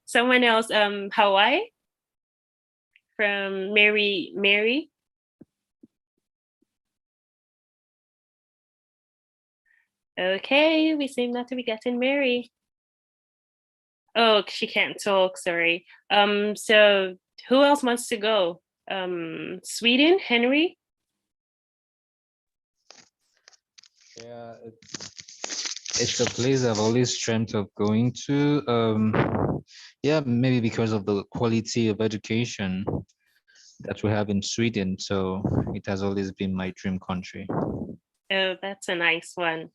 Someone else, Hawaii, from Mary. Okay, we seem not to be getting Mary. Oh, she can't talk, sorry. So who else wants to go? Sweden, Henry? Yeah, it's a place I've always dreamt of going to. Yeah, maybe because of the quality of education that we have in Sweden. So it has always been my dream country. Oh, that's a nice one.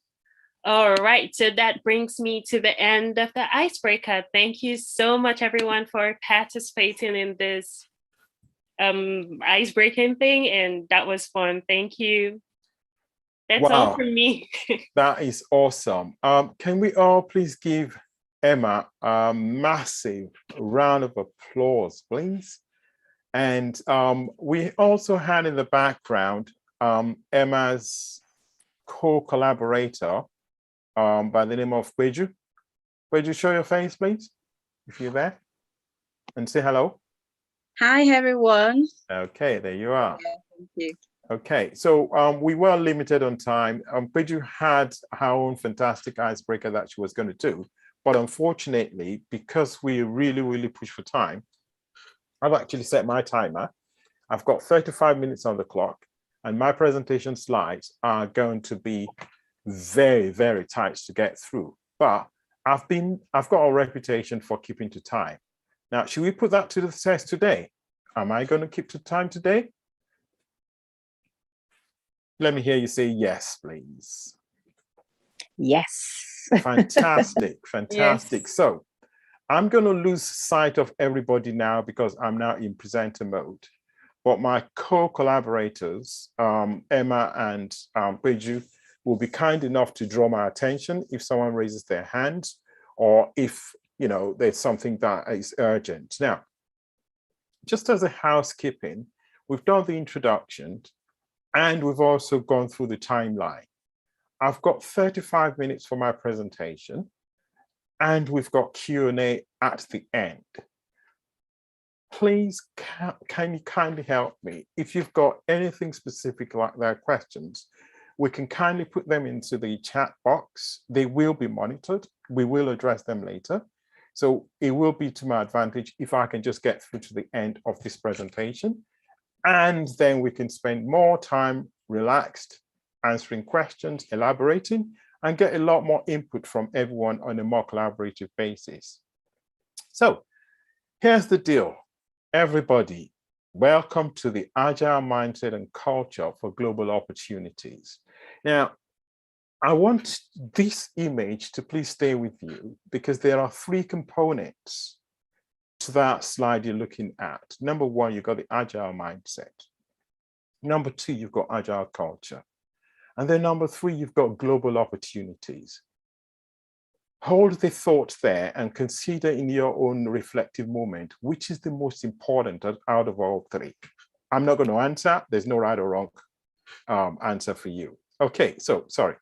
All right, so that brings me to the end of the icebreaker. Thank you so much, everyone, for participating in this icebreaking thing, and that was fun. Thank you. That's all from me. That is awesome. Can we all please give Emma a massive round of applause, please? And we also had in the background Emma's co-collaborator by the name of Kweju. Kweju, show your face, please, if you're there, and say hello. Hi, everyone. Okay, there you are. Yeah, thank you. Okay, so we were limited on time. Kweju had her own fantastic icebreaker that she was going to do, but unfortunately, because we really pushed for time, I've actually set my timer. I've got 35 minutes on the clock, and my presentation slides are going to be very tight to get through. But I've got a reputation for keeping to time. Now, should we put that to the test today? Am I going to keep to time today? Let me hear you say yes, please. Yes. Fantastic. Yes. So I'm going to lose sight of everybody now because I'm now in presenter mode. But my co-collaborators, Emma and Kweju, will be kind enough to draw my attention if someone raises their hand or if there's something that is urgent. Now, just as a housekeeping, we've done the introduction and we've also gone through the timeline. I've got 35 minutes for my presentation and we've got Q&A at the end. Please, can you kindly help me? If you've got anything specific like that, questions, we can kindly put them into the chat box. They will be monitored. We will address them later. So it will be to my advantage if I can just get through to the end of this presentation. And then we can spend more time relaxed, answering questions, elaborating, and get a lot more input from everyone on a more collaborative basis. So here's the deal. Everybody, welcome to the Agile Mindset and Culture for Global Opportunities. Now, I want this image to please stay with you because there are three components to that slide you're looking at. Number one, you've got the Agile Mindset. Number two, you've got Agile Culture. And then number three, you've got Global Opportunities. Hold the thought there and consider in your own reflective moment, which is the most important out of all three. I'm not going to answer. There's no right or wrong answer for you. Okay, so sorry.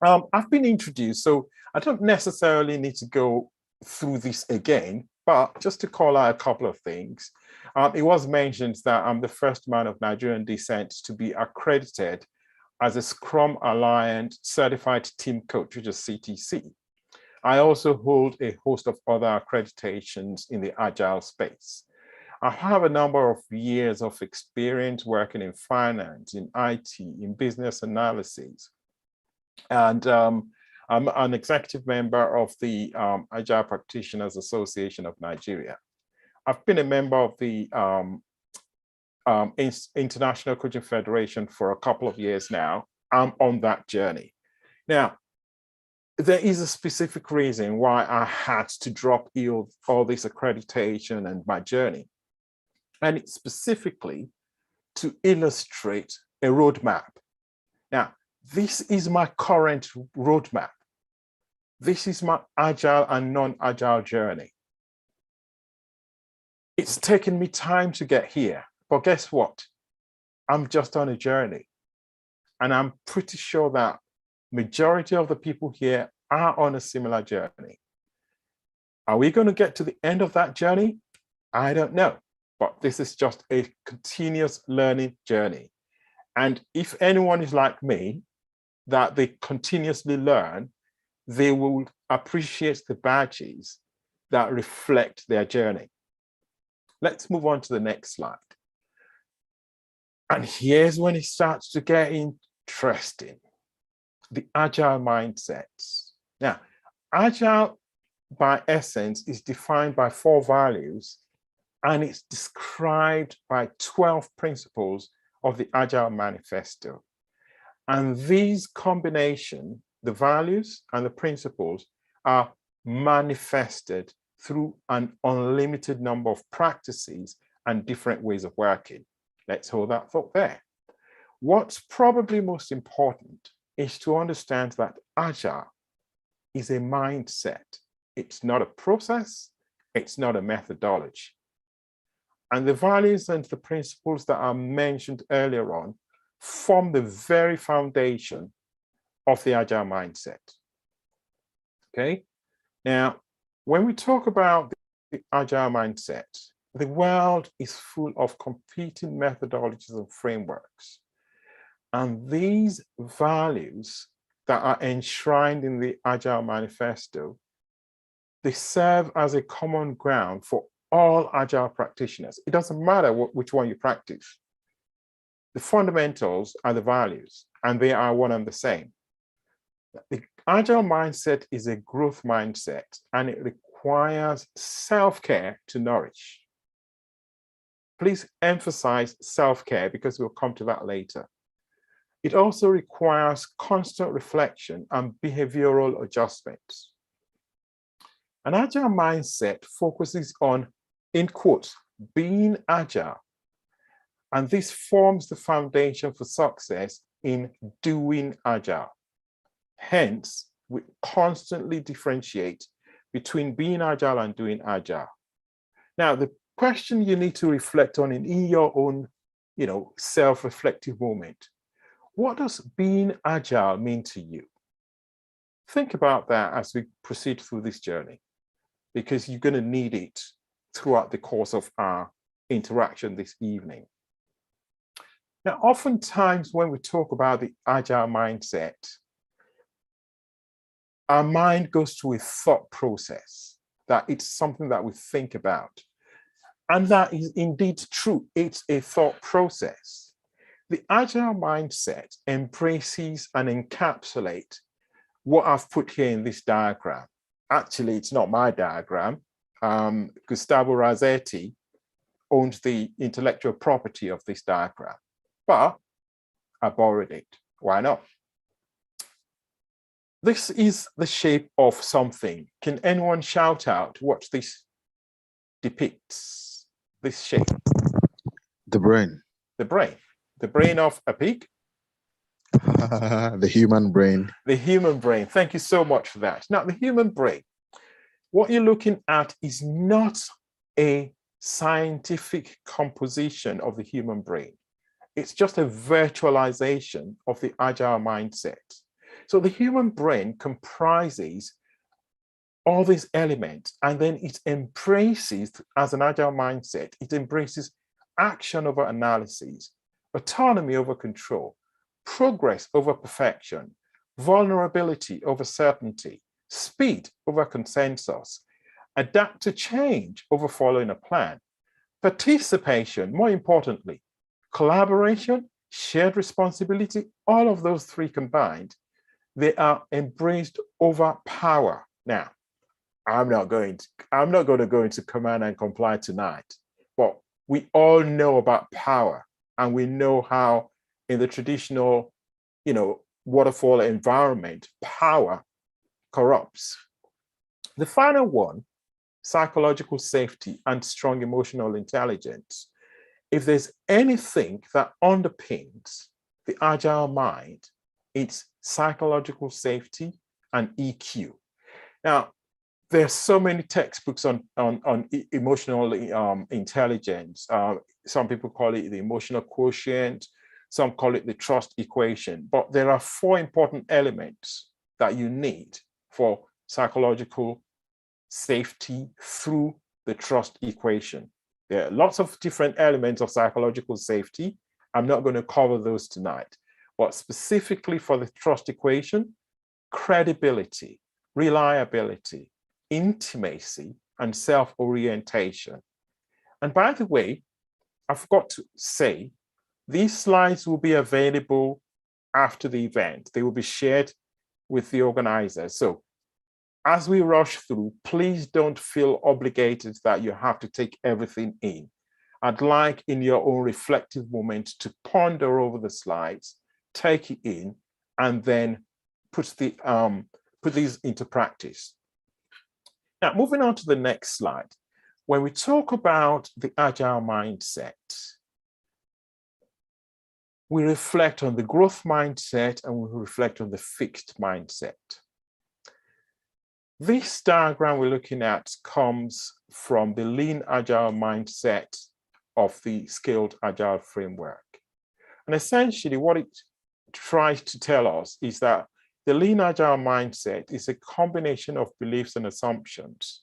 I've been introduced, so I don't necessarily need to go through this again, but just to call out a couple of things. It was mentioned that I'm the first man of Nigerian descent to be accredited as a Scrum Alliance Certified Team Coach, which is CTC. I also hold a host of other accreditations in the Agile space. I have a number of years of experience working in finance, in IT, in business analysis. And I'm an executive member of the Agile Practitioners Association of Nigeria. I've been a member of the International Coaching Federation for a couple of years now. I'm on that journey. Now, there is a specific reason why I had to drop all this accreditation and my journey. And it's specifically to illustrate a roadmap. Now, this is my current roadmap. This is my agile and non-agile journey. It's taken me time to get here, but guess what? I'm just on a journey. And I'm pretty sure that majority of the people here are on a similar journey. Are we going to get to the end of that journey? I don't know, but this is just a continuous learning journey. And if anyone is like me, that they continuously learn, they will appreciate the badges that reflect their journey. Let's move on to the next slide. And here's when it starts to get interesting. The Agile mindsets. Now, Agile by essence is defined by 4 values, and it's described by 12 principles of the Agile Manifesto. And these combination, the values and the principles, are manifested through an unlimited number of practices and different ways of working. Let's hold that thought there. What's probably most important is to understand that Agile is a mindset. It's not a process, it's not a methodology. And the values and the principles that are mentioned earlier on form the very foundation of the Agile mindset. Okay, now, when we talk about the Agile mindset, the world is full of competing methodologies and frameworks. And these values that are enshrined in the Agile Manifesto, they serve as a common ground for all Agile practitioners. It doesn't matter which one you practice. The fundamentals are the values, and they are one and the same. The Agile mindset is a growth mindset, and it requires self-care to nourish. Please emphasize self-care because we'll come to that later. It also requires constant reflection and behavioral adjustments. An Agile mindset focuses on, in quotes, being agile. And this forms the foundation for success in doing Agile. Hence, we constantly differentiate between being Agile and doing Agile. Now, the question you need to reflect on in your own, self-reflective moment. What does being Agile mean to you? Think about that as we proceed through this journey, because you're going to need it throughout the course of our interaction this evening. Now, oftentimes when we talk about the Agile mindset, our mind goes to a thought process, that it's something that we think about. And that is indeed true. It's a thought process. The Agile mindset embraces and encapsulates what I've put here in this diagram. Actually, it's not my diagram. Gustavo Razzetti owns the intellectual property of this diagram, but I borrowed it. Why not? This is the shape of something. Can anyone shout out what this depicts? This shape. The brain. The brain. The brain of a pig? The human brain. The human brain. Thank you so much for that. Now, the human brain, what you're looking at is not a scientific composition of the human brain. It's just a virtualization of the Agile mindset. So the human brain comprises all these elements, and then it embraces, as an Agile mindset, it embraces action over analysis, autonomy over control, progress over perfection, vulnerability over certainty, speed over consensus, adapt to change over following a plan, participation, more importantly, collaboration, shared responsibility, all of those three combined, they are embraced over power. Now, I'm not going to go into command and comply tonight, but we all know about power, and we know how in the traditional, waterfall environment, power corrupts. The final one, psychological safety and strong emotional intelligence. If there's anything that underpins the Agile mind, it's psychological safety and EQ. Now, there's so many textbooks on emotional intelligence. Some people call it the emotional quotient. Some call it the trust equation. But there are 4 important elements that you need for psychological safety through the trust equation. There are lots of different elements of psychological safety. I'm not going to cover those tonight, but specifically for the trust equation, credibility, reliability, intimacy, and self-orientation. And by the way, I forgot to say, these slides will be available after the event. They will be shared with the organizers. So as we rush through, please don't feel obligated that you have to take everything in. I'd like in your own reflective moment to ponder over the slides, take it in, and then put these into practice. Now, moving on to the next slide. When we talk about the Agile mindset, we reflect on the growth mindset and we reflect on the fixed mindset. This diagram we're looking at comes from the Lean Agile mindset of the Scaled Agile framework. And essentially what it tries to tell us is that the Lean Agile mindset is a combination of beliefs and assumptions.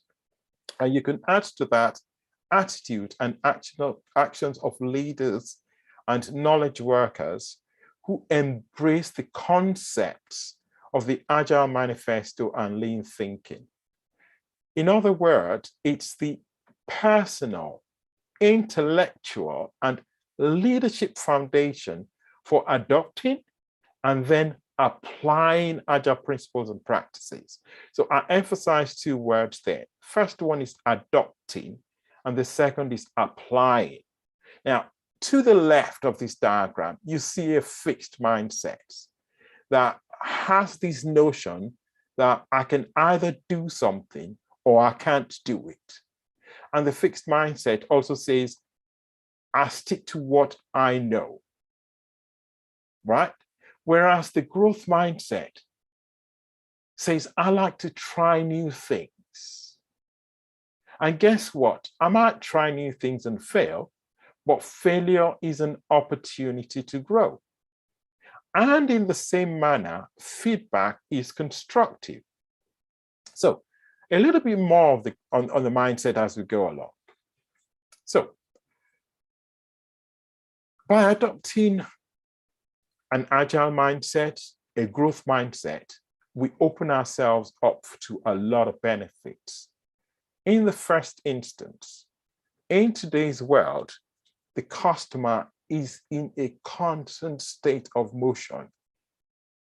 And you can add to that attitude and actions of leaders and knowledge workers who embrace the concepts of the Agile Manifesto and lean thinking. In other words, it's the personal, intellectual, and leadership foundation for adopting and then applying Agile principles and practices. So I emphasize two words there. First one is adopting, and the second is applying. Now, to the left of this diagram, you see a fixed mindset that has this notion that I can either do something or I can't do it. And the fixed mindset also says, I stick to what I know, right? Whereas the growth mindset says, I like to try new things. And guess what? I might try new things and fail, but failure is an opportunity to grow. And in the same manner, feedback is constructive. So a little bit more of on the mindset as we go along. So by adopting an agile mindset, a growth mindset, we open ourselves up to a lot of benefits. In the first instance, in today's world, the customer is in a constant state of motion.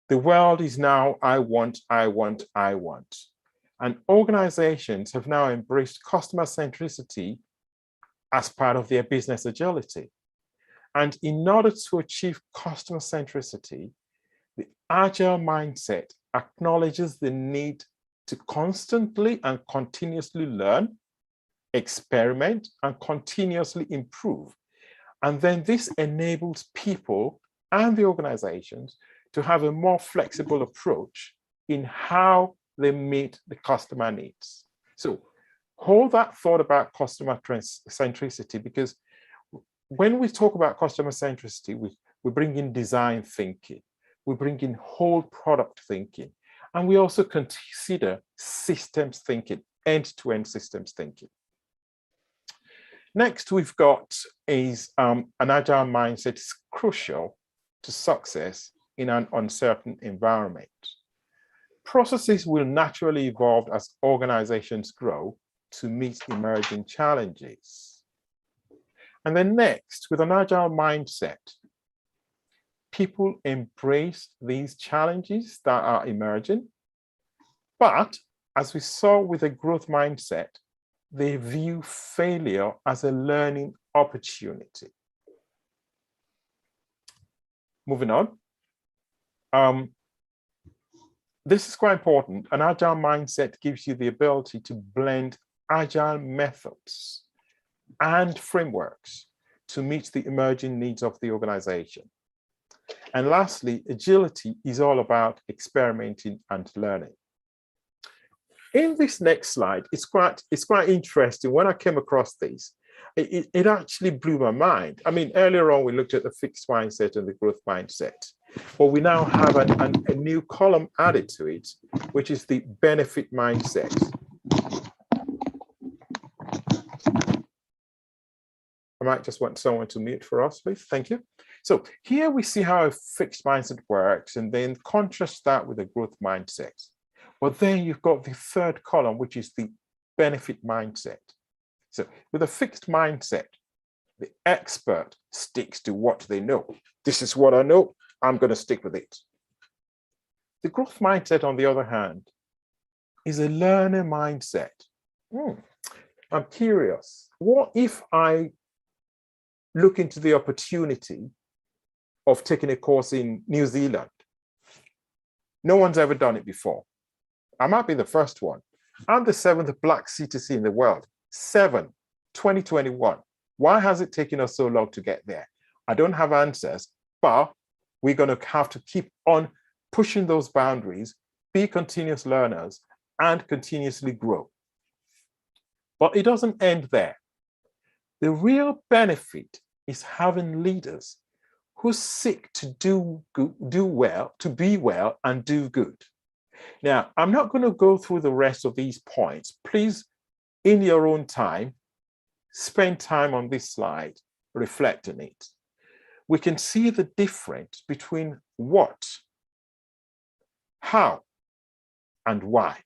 The world is now, I want, I want, I want. And organizations have now embraced customer centricity as part of their business agility. And in order to achieve customer centricity, the agile mindset acknowledges the need to constantly and continuously learn, experiment, and continuously improve. And then this enables people and the organizations to have a more flexible approach in how they meet the customer needs. So hold that thought about customer centricity, because when we talk about customer centricity, we bring in design thinking, we bring in whole product thinking, and we also consider systems thinking, end-to-end systems thinking. Next, we've got is an agile mindset is crucial to success in an uncertain environment. Processes will naturally evolve as organizations grow to meet emerging challenges. And then next, with an agile mindset, people embrace these challenges that are emerging. But as we saw with a growth mindset, they view failure as a learning opportunity. Moving on. This is quite important. An agile mindset gives you the ability to blend agile methods and frameworks to meet the emerging needs of the organization. And lastly, agility is all about experimenting and learning. In this next slide, it's quite interesting. When I came across this, it actually blew my mind. I mean, earlier on, we looked at the fixed mindset and the growth mindset, but we now have a new column added to it, which is the benefit mindset. might just want someone to mute for us, please. Thank you. So here we see how a fixed mindset works, and then contrast that with a growth mindset. But then you've got the third column, which is the benefit mindset. So with a fixed mindset, the expert sticks to what they know. This is what I know, I'm going to stick with it. The growth mindset, on the other hand, is a learner mindset. I'm curious, what if I look into the opportunity of taking a course in New Zealand? No one's ever done it before. I might be the first one. I'm the 7th Black CTC in the world. 2021. Why has it taken us so long to get there? I don't have answers, but we're going to have to keep on pushing those boundaries, be continuous learners, and continuously grow. But it doesn't end there. The real benefit is having leaders who seek to do well, to be well, and do good. Now, I'm not going to go through the rest of these points. Please, in your own time, spend time on this slide, reflect on it. We can see the difference between what, how, and why.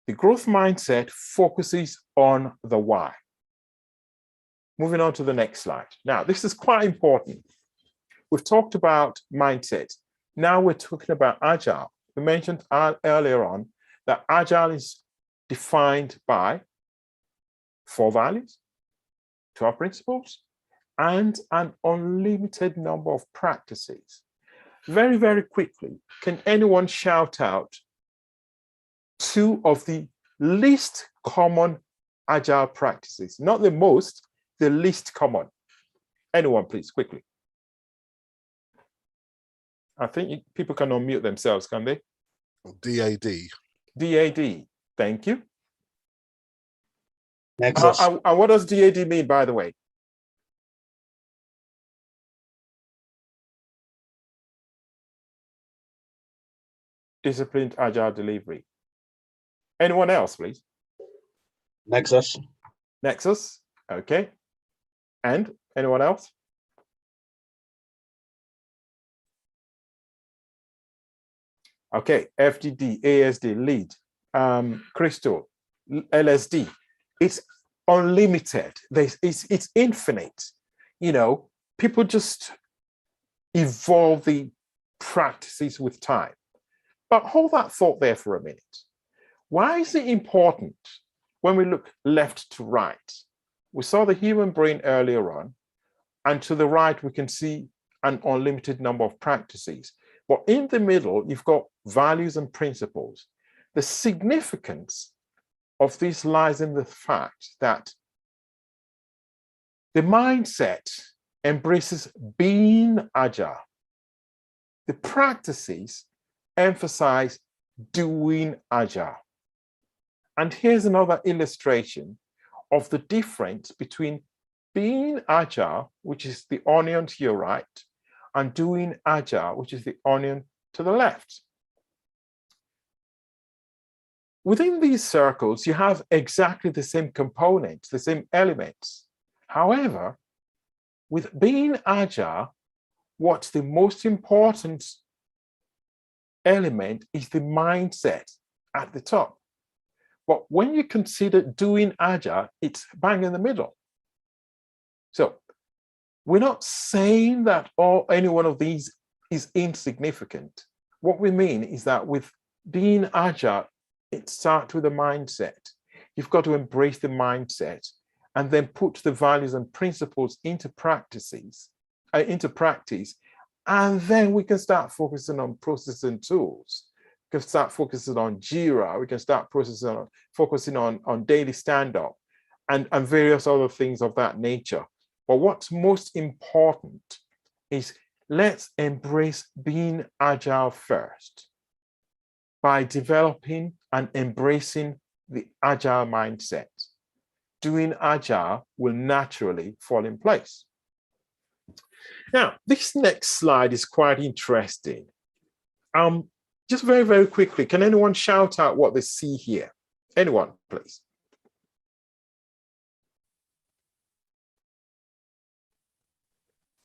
The growth mindset focuses on the why. Moving on to the next slide. Now, this is quite important. We've talked about mindset. Now we're talking about Agile. We mentioned earlier on that Agile is defined by 4 values, 12 principles, and an unlimited number of practices. Very, very quickly, can anyone shout out 2 of the least common Agile practices? Not the most, the least common. Anyone, please, quickly. I think people can unmute themselves, can they? DAD. DAD, thank you. Nexus. And what does DAD mean, by the way? Disciplined Agile delivery. Anyone else, please? Nexus. Nexus, okay. And anyone else? Okay, FGD, ASD, lead, Crystal, LSD. It's unlimited. It's infinite. You know, people just evolve the practices with time. But hold that thought there for a minute. Why is it important when we look left to right? We saw the human brain earlier on, and to the right, we can see an unlimited number of practices. But in the middle, you've got values and principles. The significance of this lies in the fact that the mindset embraces being agile. The practices emphasize doing agile. And here's another illustration of the difference between being agile, which is the onion to your right, and doing agile, which is the onion to the left. Within these circles, you have exactly the same components, the same elements. However, with being agile, what's the most important element is the mindset at the top. But when you consider doing agile, it's bang in the middle. So we're not saying that any one of these is insignificant. What we mean is that with being agile, it starts with a mindset. You've got to embrace the mindset and then put the values and principles into practice. And then we can start focusing on processes and tools. We can start focusing on Jira. We can start focusing on daily stand-up and various other things of that nature. But what's most important is let's embrace being agile first by developing and embracing the agile mindset. Doing agile will naturally fall in place. Now, this next slide is quite interesting. Just very, very quickly, can anyone shout out what they see here? Anyone, please.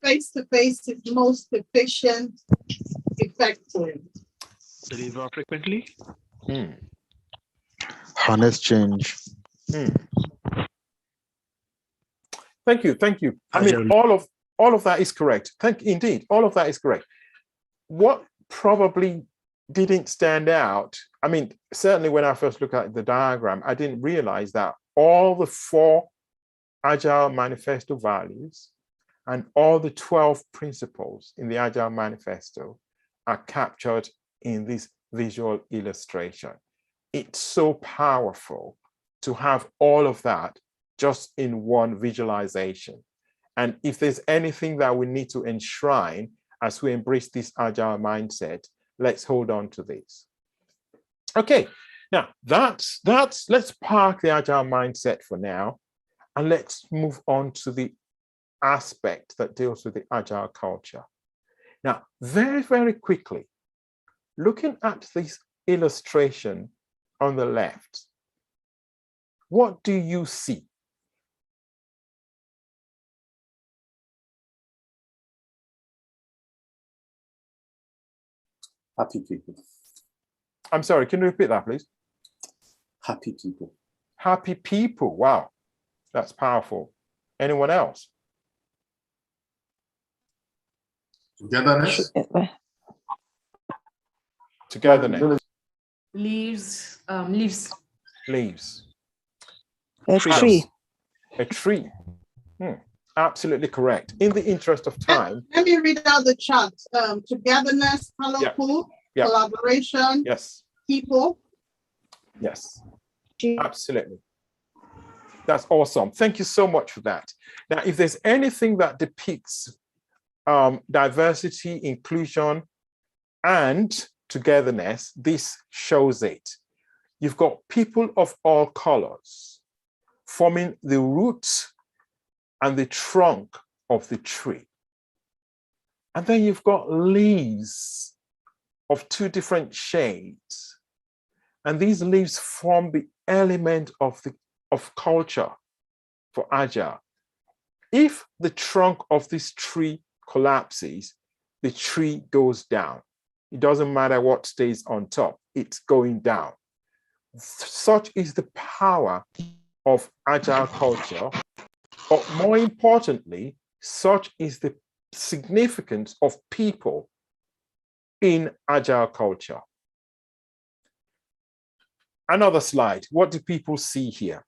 face-to-face is most efficient, effective. Deliver frequently. Honest change. Thank you. I mean, all of that is correct. Indeed, all of that is correct. What probably didn't stand out, I mean, certainly when I first looked at the diagram, I didn't realize that all the 4 Agile Manifesto values and all the 12 principles in the Agile Manifesto are captured in this visual illustration. It's so powerful to have all of that just in one visualization. And if there's anything that we need to enshrine as we embrace this Agile mindset, let's hold on to this. Okay, now let's park the Agile mindset for now, and let's move on to the aspect that deals with the Agile culture. Now, very, very quickly, looking at this illustration on the left, what do you see? Happy people. I'm sorry, can you repeat that, please? Happy people. Happy people. Wow, that's powerful. Anyone else? Togetherness. Togetherness. Leaves. Leaves. A tree. A tree. Absolutely correct. In the interest of time. Let me read out the chart. Togetherness, colorful, collaboration, yes, people. Yes, absolutely. That's awesome. Thank you so much for that. Now, if there's anything that depicts diversity, inclusion, and togetherness, this shows it. You've got people of all colors forming the roots and the trunk of the tree. And then you've got leaves of 2 different shades. And these leaves form the element of culture for Agile. If the trunk of this tree collapses, the tree goes down. It doesn't matter what stays on top, it's going down. Such is the power of Agile culture. But more importantly, such is the significance of people in Agile culture. Another slide. What do people see here?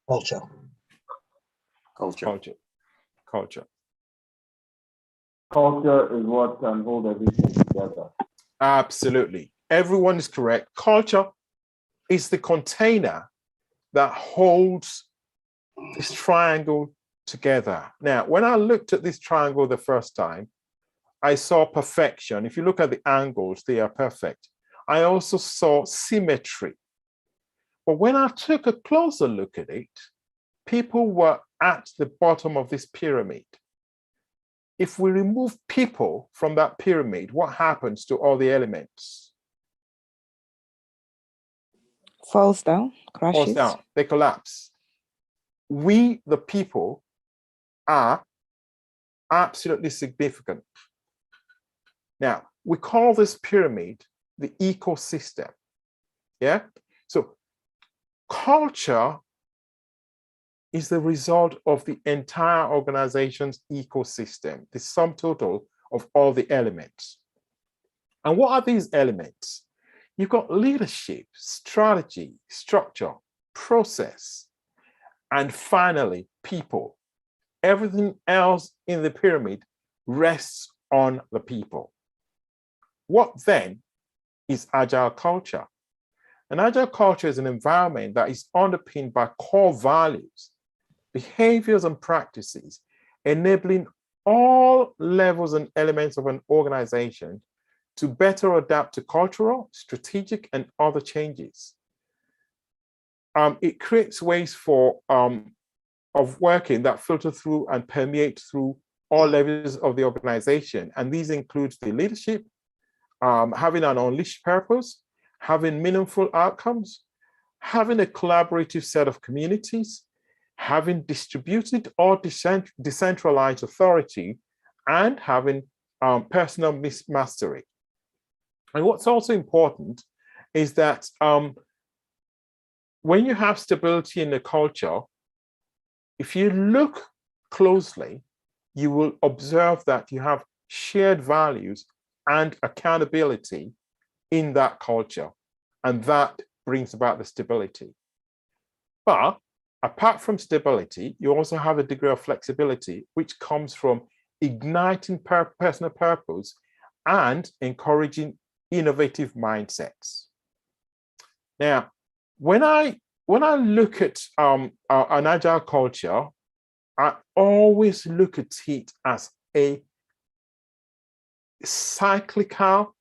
Culture. Culture. Culture is what can hold everything together. Absolutely. Everyone is correct. Culture is the container that holds this triangle together. Now, when I looked at this triangle the first time, I saw perfection. If you look at the angles, they are perfect. I also saw symmetry. But when I took a closer look at it, people were at the bottom of this pyramid. If we remove people from that pyramid, what happens to all the elements? Falls down, crashes. Falls down, they collapse. We, the people, are absolutely significant. Now, we call this pyramid the ecosystem. Yeah? So culture is the result of the entire organization's ecosystem, the sum total of all the elements. And what are these elements? You've got leadership, strategy, structure, process, and finally, people. Everything else in the pyramid rests on the people. What then is Agile culture? An Agile culture is an environment that is underpinned by core values, behaviors, and practices, enabling all levels and elements of an organization to better adapt to cultural, strategic, and other changes. It creates ways of working that filter through and permeate through all levels of the organization. And these include the leadership, having an unleashed purpose, having meaningful outcomes, having a collaborative set of communities, having distributed or decentralized authority, and having personal mastery. And what's also important is that when you have stability in the culture, if you look closely, you will observe that you have shared values and accountability in that culture, and that brings about the stability. But apart from stability, you also have a degree of flexibility, which comes from igniting personal purpose and encouraging innovative mindsets. Now, when I look at an agile culture, I always look at it as a cyclical,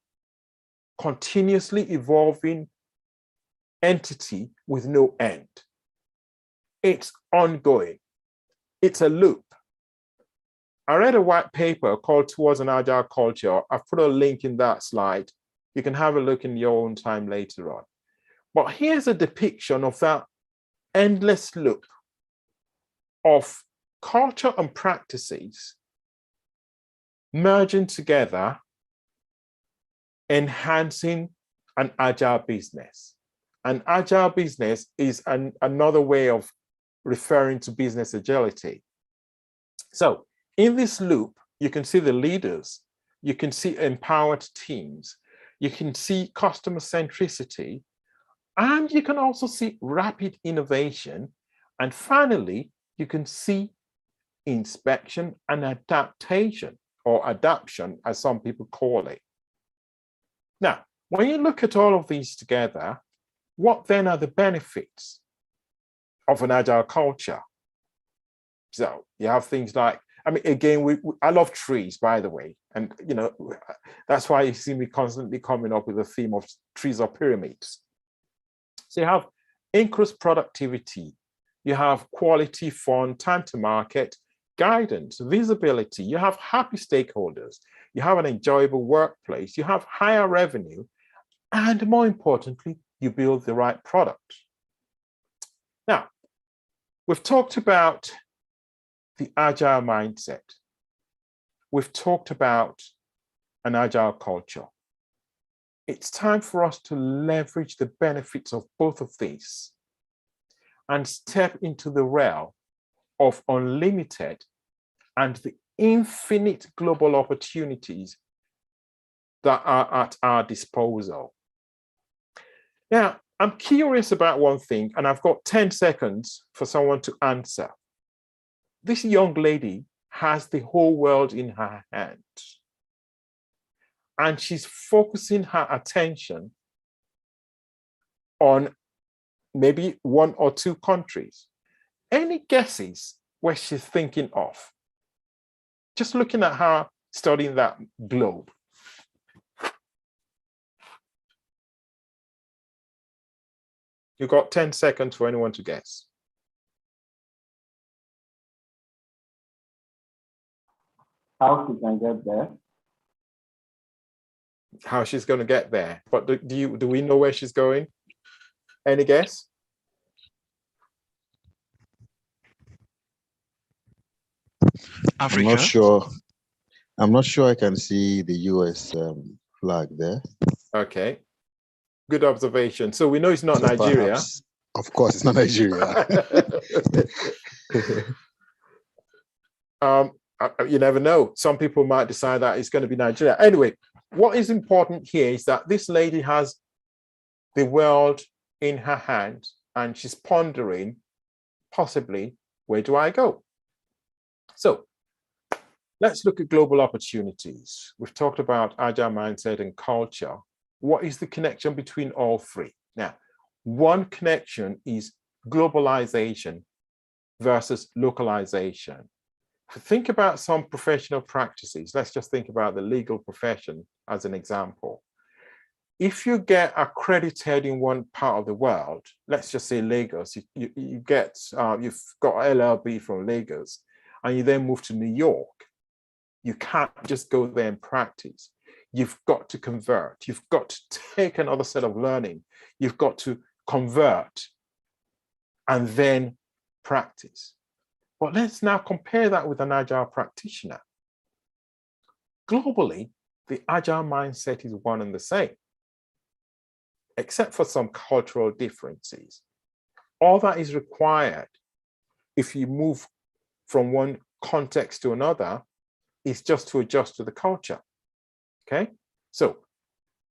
continuously evolving entity with no end. It's ongoing. It's a loop. I read a white paper called Towards an Agile Culture. I've put a link in that slide. You can have a look in your own time later on. But here's a depiction of that endless loop of culture and practices merging together, enhancing an agile business. An agile business is another way of referring to business agility. So in this loop, you can see the leaders, you can see empowered teams, you can see customer centricity, and you can also see rapid innovation. And finally, you can see inspection and adaptation, or adaption, as some people call it. Now, when you look at all of these together, what then are the benefits of an agile culture? So you have things like, I mean, again, I love trees, by the way. And, you know, that's why you see me constantly coming up with the theme of trees or pyramids. So you have increased productivity, you have quality, fun, time to market, guidance, visibility, you have happy stakeholders, you have an enjoyable workplace, you have higher revenue, and more importantly, you build the right product. Now, we've talked about the agile mindset. We've talked about an agile culture. It's time for us to leverage the benefits of both of these and step into the realm of unlimited and the infinite global opportunities that are at our disposal. Now, I'm curious about one thing, and I've got 10 seconds for someone to answer. This young lady has the whole world in her hands, and she's focusing her attention on maybe one or two countries. Any guesses where she's thinking of? Just looking at her studying that globe. You've got 10 seconds for anyone to guess. How she can get there? How she's going to get there. But do we know where she's going? Any guess? Africa. I'm not sure. I'm not sure I can see the US flag there. Okay. Good observation. So we know it's not So Nigeria. perhaps, of course, it's not Nigeria. You never know. Some people might decide that it's going to be Nigeria. Anyway, what is important here is that this lady has the world in her hand and she's pondering, possibly, where do I go? So let's look at global opportunities. We've talked about agile mindset and culture. What is the connection between all three? Now, one connection is globalization versus localization. Think about some professional practices. Let's just think about the legal profession as an example. If you get accredited in one part of the world, let's just say Lagos, you've got LLB from Lagos, and you then move to New York, you can't just go there and practice. you've got to convert. You've got to take another set of learning. You've got to convert and then practice. But let's now compare that with an Agile practitioner. Globally, the Agile mindset is one and the same, except for some cultural differences. All that is required if you move from one context to another is just to adjust to the culture. Okay, so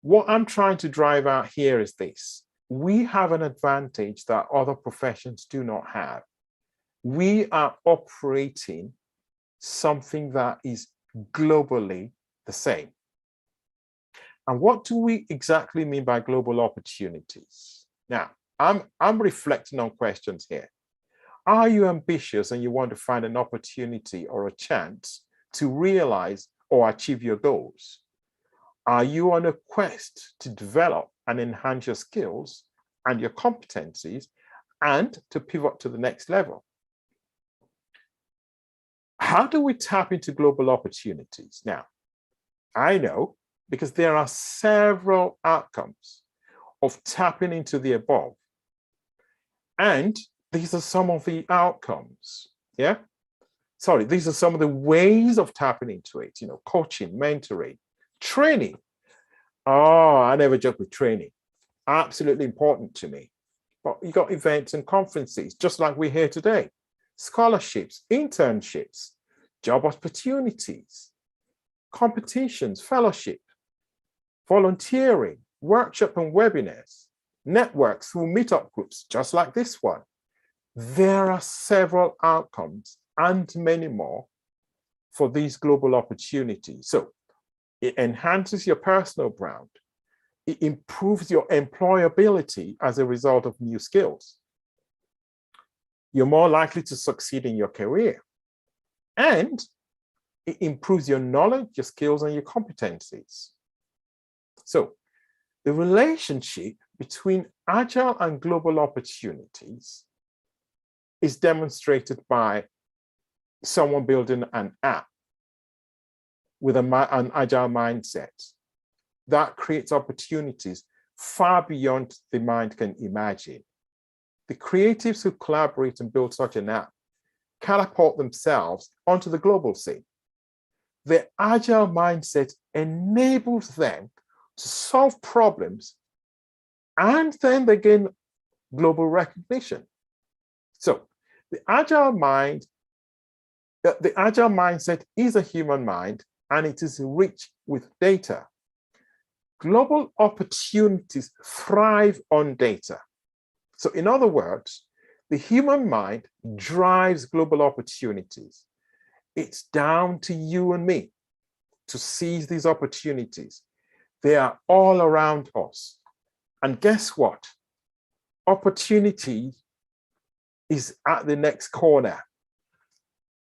what I'm trying to drive out here is this. We have an advantage that other professions do not have. We are operating something that is globally the same. And what do we exactly mean by global opportunities? Now, I'm reflecting on questions here. Are you ambitious and you want to find an opportunity or a chance to realize or achieve your goals? Are you on a quest to develop and enhance your skills and your competencies and to pivot to the next level? How do we tap into global opportunities? Now, I know because there are several outcomes of tapping into the above. And these are some of the outcomes, yeah? Sorry, these are some of the ways of tapping into it, you know, coaching, mentoring, training. Oh, I never joke with training. Absolutely important to me. But you got events and conferences, just like we're here today. Scholarships, internships, job opportunities, competitions, fellowship, volunteering, workshop and webinars, networks through meetup groups, just like this one. There are several outcomes and many more for these global opportunities. So it enhances your personal brand. It improves your employability as a result of new skills. You're more likely to succeed in your career. And it improves your knowledge, your skills, and your competencies. So the relationship between Agile and global opportunities is demonstrated by someone building an app with an Agile mindset that creates opportunities far beyond the mind can imagine. The creatives who collaborate and build such an app catapult themselves onto the global scene. The Agile mindset enables them to solve problems and then they gain global recognition. So the Agile mindset is a human mind and it is rich with data. Global opportunities thrive on data. So in other words, the human mind drives global opportunities. It's down to you and me to seize these opportunities. They are all around us. And guess what? Opportunity is at the next corner.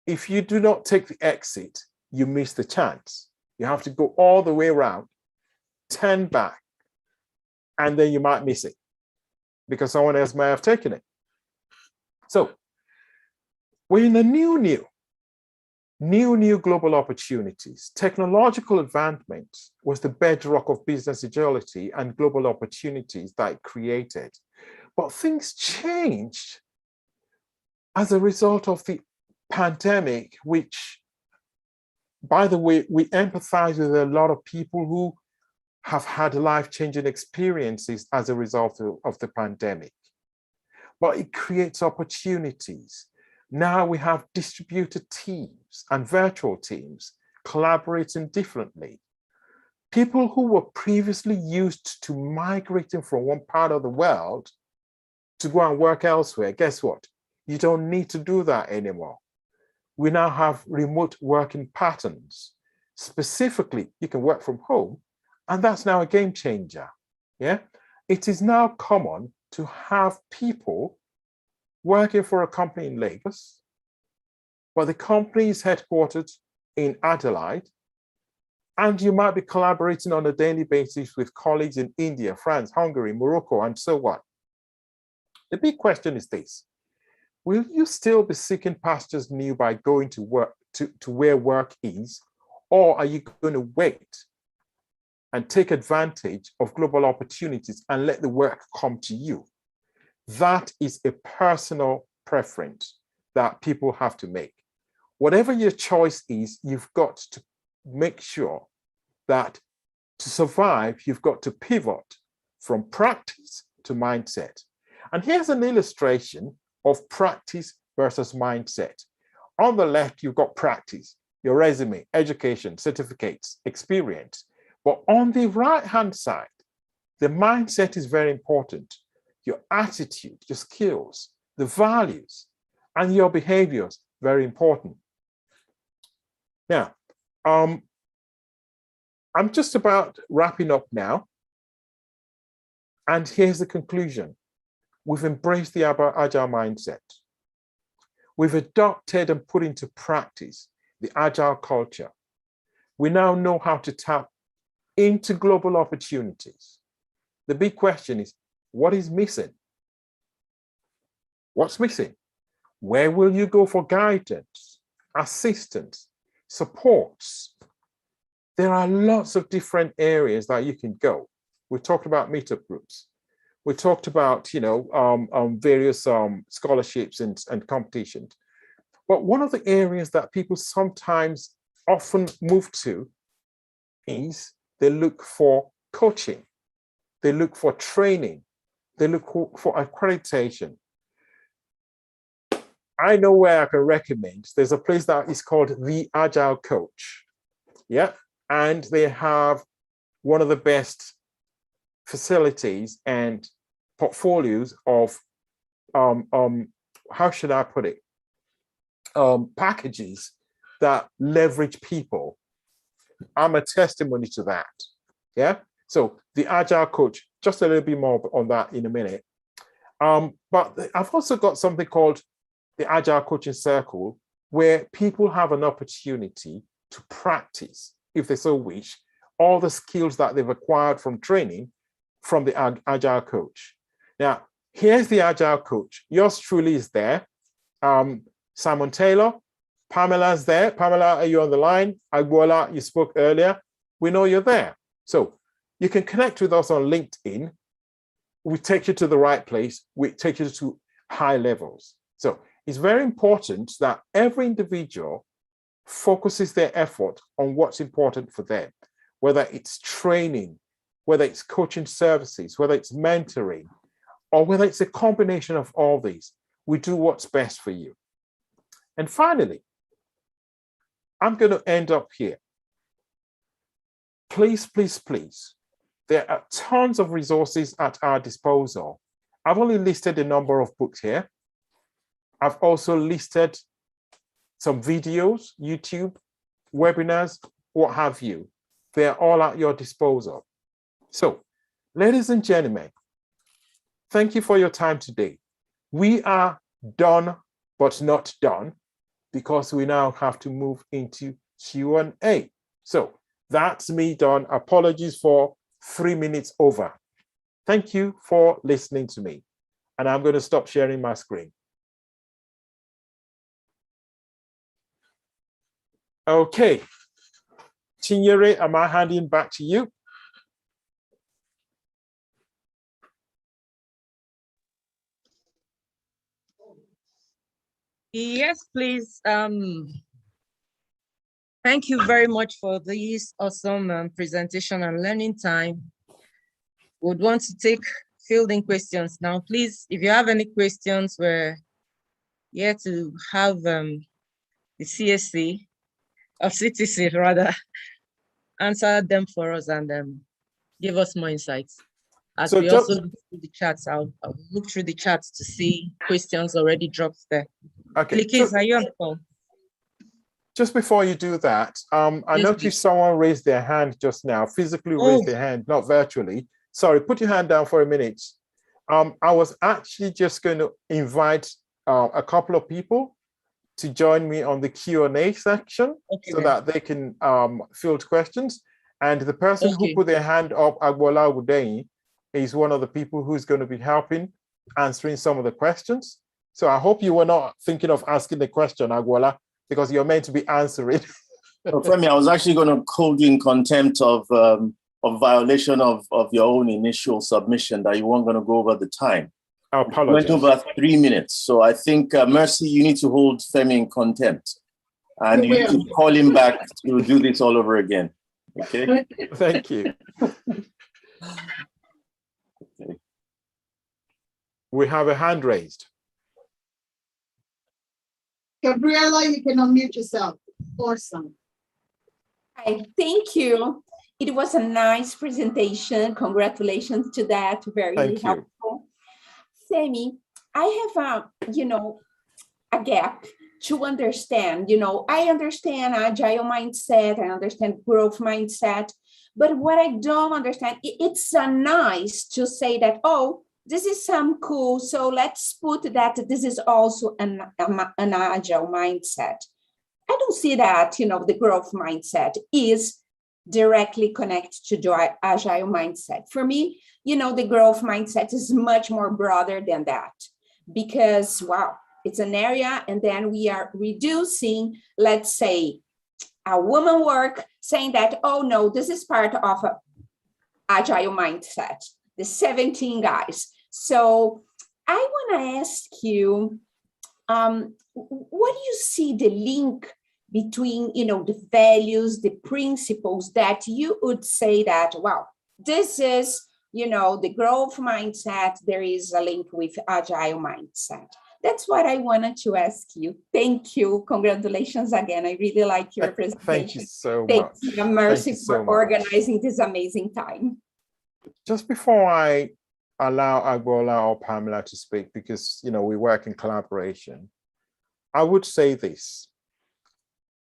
If you do not take the exit, you miss the chance. You have to go all the way around, turn back, and then you might miss it because someone else may have taken it. So we're in a new global opportunities. Technological advancement was the bedrock of business agility and global opportunities that it created. But things changed as a result of the pandemic, which, by the way, we empathize with a lot of people who have had life-changing experiences as a result of the pandemic. But it creates opportunities. Now we have distributed teams and virtual teams collaborating differently. People who were previously used to migrating from one part of the world to go and work elsewhere, guess what? You don't need to do that anymore. We now have remote working patterns. Specifically, you can work from home, and that's now a game changer. Yeah, it is now common to have people working for a company in Lagos, but the company is headquartered in Adelaide, and you might be collaborating on a daily basis with colleagues in India, France, Hungary, Morocco, and so on. The big question is this: will you still be seeking pastures new by going to work to where work is, or are you going to wait and take advantage of global opportunities and let the work come to you. That is a personal preference that people have to make. Whatever your choice is, you've got to make sure that to survive, you've got to pivot from practice to mindset. And here's an illustration of practice versus mindset. On the left, you've got practice, your resume, education, certificates, experience. But on the right-hand side, the mindset is very important. Your attitude, your skills, the values, and your behaviors, very important. Now, I'm just about wrapping up now. And here's the conclusion. We've embraced the Agile mindset. We've adopted and put into practice the Agile culture. We now know how to tap into global opportunities. The big question is, what is missing? What's missing? Where will you go for guidance, assistance, supports? There are lots of different areas that you can go. We talked about meetup groups. We talked about, various scholarships and competitions. But one of the areas that people sometimes often move to is they look for coaching. They look for training. They look for accreditation. I know where I can recommend. There's a place that is called The Agile Coach. Yeah. And they have one of the best facilities and portfolios of, how should I put it? Packages that leverage people. I'm a testimony to that. Yeah. So the Agile Coach, just a little bit more on that in a minute. But I've also got something called the Agile Coaching Circle, where people have an opportunity to practice, if they so wish, all the skills that they've acquired from training from the Agile Coach. Now, here's the Agile Coach. Yours truly is there. Simon Taylor, Pamela's there. Pamela, are you on the line? Agwola, you spoke earlier. We know you're there. So you can connect with us on LinkedIn. We take you to the right place. We take you to high levels. So it's very important that every individual focuses their effort on what's important for them, whether it's training, whether it's coaching services, whether it's mentoring, or whether it's a combination of all these. We do what's best for you. And finally, I'm going to end up here. Please, please, please. There are tons of resources at our disposal. I've only listed a number of books here. I've also listed some videos, YouTube, webinars, what have you. They're all at your disposal. So, ladies and gentlemen, thank you for your time today. We are done, but not done, because we now have to move into Q&A. So that's me done. Apologies for 3 minutes over. Thank you for listening to me. And I'm going to stop sharing my screen. Okay. Chinyere, am I handing back to you? Yes, please. Thank you very much for this awesome presentation and learning time. Would want to take fielding questions now. Please, if you have any questions, we're here to have the CSC, or CTC rather, answer them for us and give us more insights. As so we also look through the chats, I'll look through the chats to see questions already dropped there. Okay. Please, are you on the phone? Just before you do that, I noticed someone raised their hand just now, physically raised their hand, not virtually. Sorry, put your hand down for a minute. I was actually just going to invite a couple of people to join me on the Q&A section so that they can field questions. And the person who put their hand up, Agwola Udeyi, is one of the people who's going to be helping answering some of the questions. So I hope you were not thinking of asking the question, Agwola, because you're meant to be answering. Femi, I was actually going to hold you in contempt of of violation of your own initial submission that you weren't going to go over the time. I apologize. Went over 3 minutes. So I think, Mercy, you need to hold Femi in contempt. And you need to call him back to do this all over again. Okay? Thank you. Okay. We have a hand raised. Gabriela, you can unmute yourself. Awesome. Hi, thank you. It was a nice presentation. Congratulations to that. Very helpful. Femi, I have a gap to understand. I understand Agile mindset, I understand growth mindset, but what I don't understand, it's nice to say that, oh, this is some cool, so let's put that this is also an Agile mindset. I don't see that, the growth mindset is directly connected to the Agile mindset. For me, the growth mindset is much more broader than that, because, wow, it's an area, and then we are reducing, let's say, a woman work, saying that, oh no, this is part of a Agile mindset, the 17 guys. So I want to ask you, what do you see the link between, the values, the principles that you would say that, wow, this is, the growth mindset, there is a link with Agile mindset. That's what I wanted to ask you. Thank you. Congratulations again. I really like your presentation. Thank you so much. Thank you, Mercy, for organizing this amazing time. Just before I allow Agbola or Pamela to speak, because, we work in collaboration, I would say this.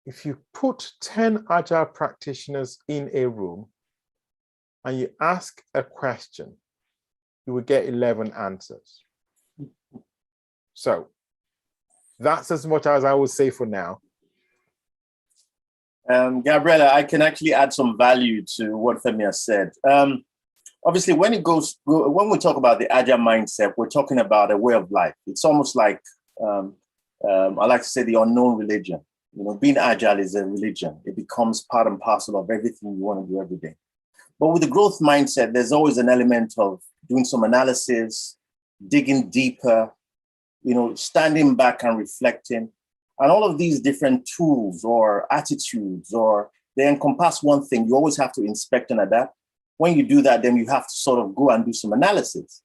If you put 10 Agile practitioners in a room and you ask a question, you will get 11 answers. So that's as much as I would say for now. Gabriela, I can actually add some value to what Femi has said. Obviously, when we talk about the Agile mindset, we're talking about a way of life. It's almost like, I like to say, the unknown religion. Being Agile is a religion. It becomes part and parcel of everything you want to do every day. But with the growth mindset, there's always an element of doing some analysis, digging deeper, standing back and reflecting. And all of these different tools or attitudes, or they encompass one thing. You always have to inspect and adapt. When you do that, then you have to sort of go and do some analysis.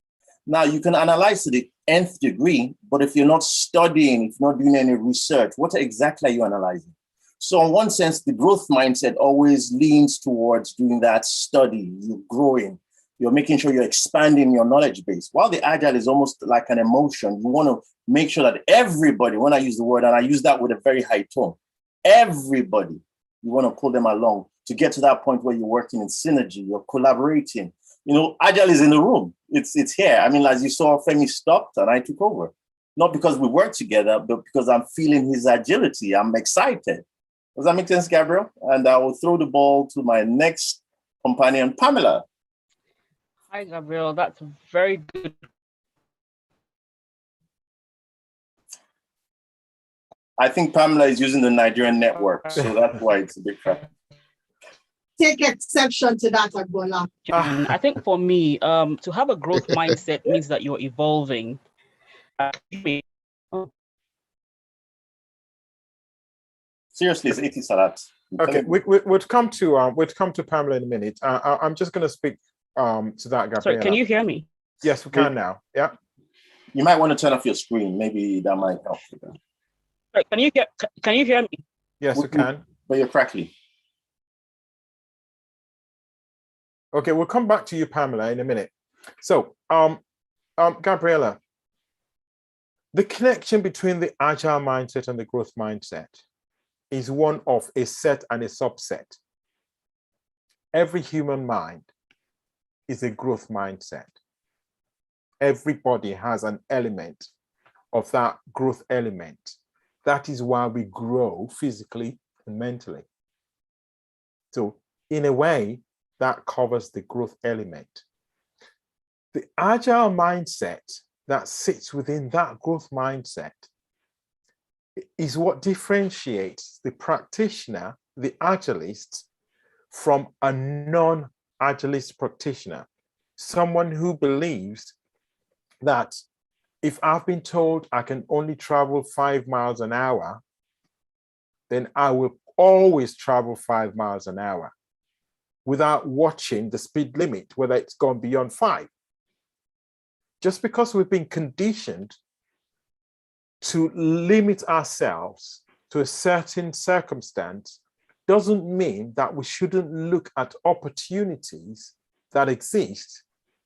Now, you can analyze to the nth degree, but if you're not studying, if you're not doing any research, what exactly are you analyzing? So in one sense, the growth mindset always leans towards doing that study. You're growing. You're making sure you're expanding your knowledge base. While the Agile is almost like an emotion, you want to make sure that everybody, when I use the word, and I use that with a very high tone, everybody, you want to pull them along to get to that point where you're working in synergy, you're collaborating. Agile is in the room. It's here. I mean, as you saw, Femi stopped and I took over. Not because we work together, but because I'm feeling his agility. I'm excited. Does that make sense, Gabriel? And I will throw the ball to my next companion, Pamela. Hi, Gabriel. That's very good. I think Pamela is using the Nigerian network, so that's why it's a big factor. Take exception to that, Agbola. I think for me, to have a growth mindset means that you're evolving. Seriously, it's 80 Salat. Okay, we'll come to Pamela in a minute. I'm just going to speak to that, Gabriela. Sorry, can you hear me? Yes, we can now. Yeah. You might want to turn off your screen. Maybe that might help. Sorry, can you hear me? Yes, we can. But you're crackly. Okay, we'll come back to you, Pamela, in a minute. So, Gabriela, the connection between the Agile mindset and the growth mindset is one of a set and a subset. Every human mind is a growth mindset. Everybody has an element of that growth element. That is why we grow physically and mentally. So in a way, that covers the growth element. The Agile mindset that sits within that growth mindset is what differentiates the practitioner, the Agilist, from a non Agilist practitioner, someone who believes that if I've been told I can only travel 5 miles an hour, then I will always travel 5 miles an hour without watching the speed limit, whether it's gone beyond 5. Just because we've been conditioned to limit ourselves to a certain circumstance doesn't mean that we shouldn't look at opportunities that exist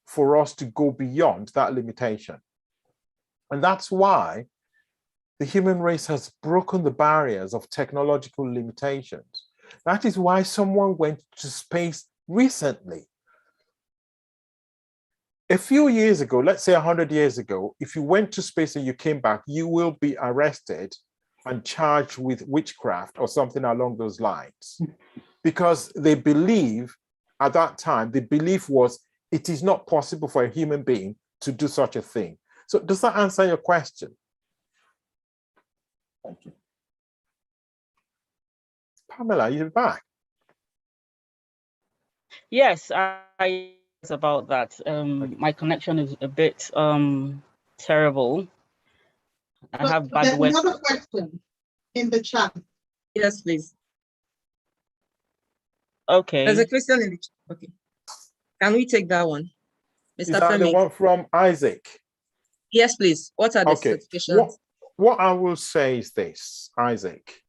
for us to go beyond that limitation. And that's why the human race has broken the barriers of technological limitations. That is why someone went to space recently. A few years ago, let's say 100 years ago, if you went to space and you came back, you will be arrested and charged with witchcraft or something along those lines. Because they believe, at that time, the belief was it is not possible for a human being to do such a thing. So does that answer your question? Thank you. Pamela, you're back. Yes, I about that. My connection is a bit terrible. I have bad There's weather. another question in the chat. Yes, please. Okay. There's a question in the chat. Okay. Can we take that one? Mr. Is that Femi? the one from Isaac? Yes, please. What are the certifications? What I will say is this, Isaac.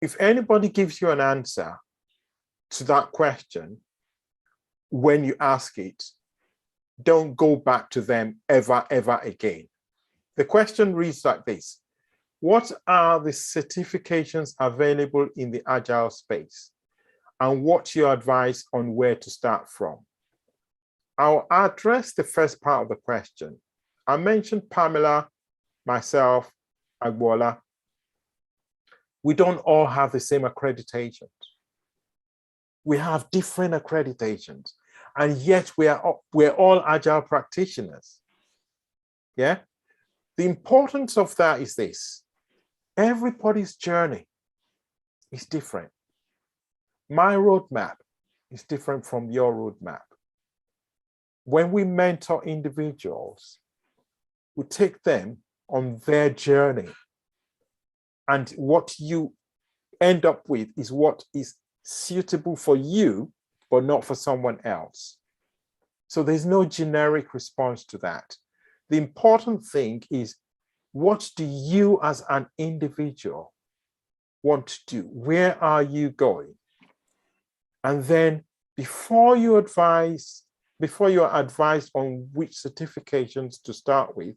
If anybody gives you an answer to that question, when you ask it, don't go back to them ever again. The question reads like this: what are the certifications available in the Agile space? And what's your advice on where to start from? I'll address the first part of the question. I mentioned Pamela, myself, Agbola. We don't all have the same accreditations. We have different accreditations, and yet we're all Agile practitioners. Yeah? The importance of that is this: everybody's journey is different. My roadmap is different from your roadmap. When we mentor individuals, we take them on their journey, and what you end up with is what is suitable for you, but not for someone else. So there's no generic response to that. The important thing is, what do you as an individual want to do? Where are you going? And then before you're advised on which certifications to start with,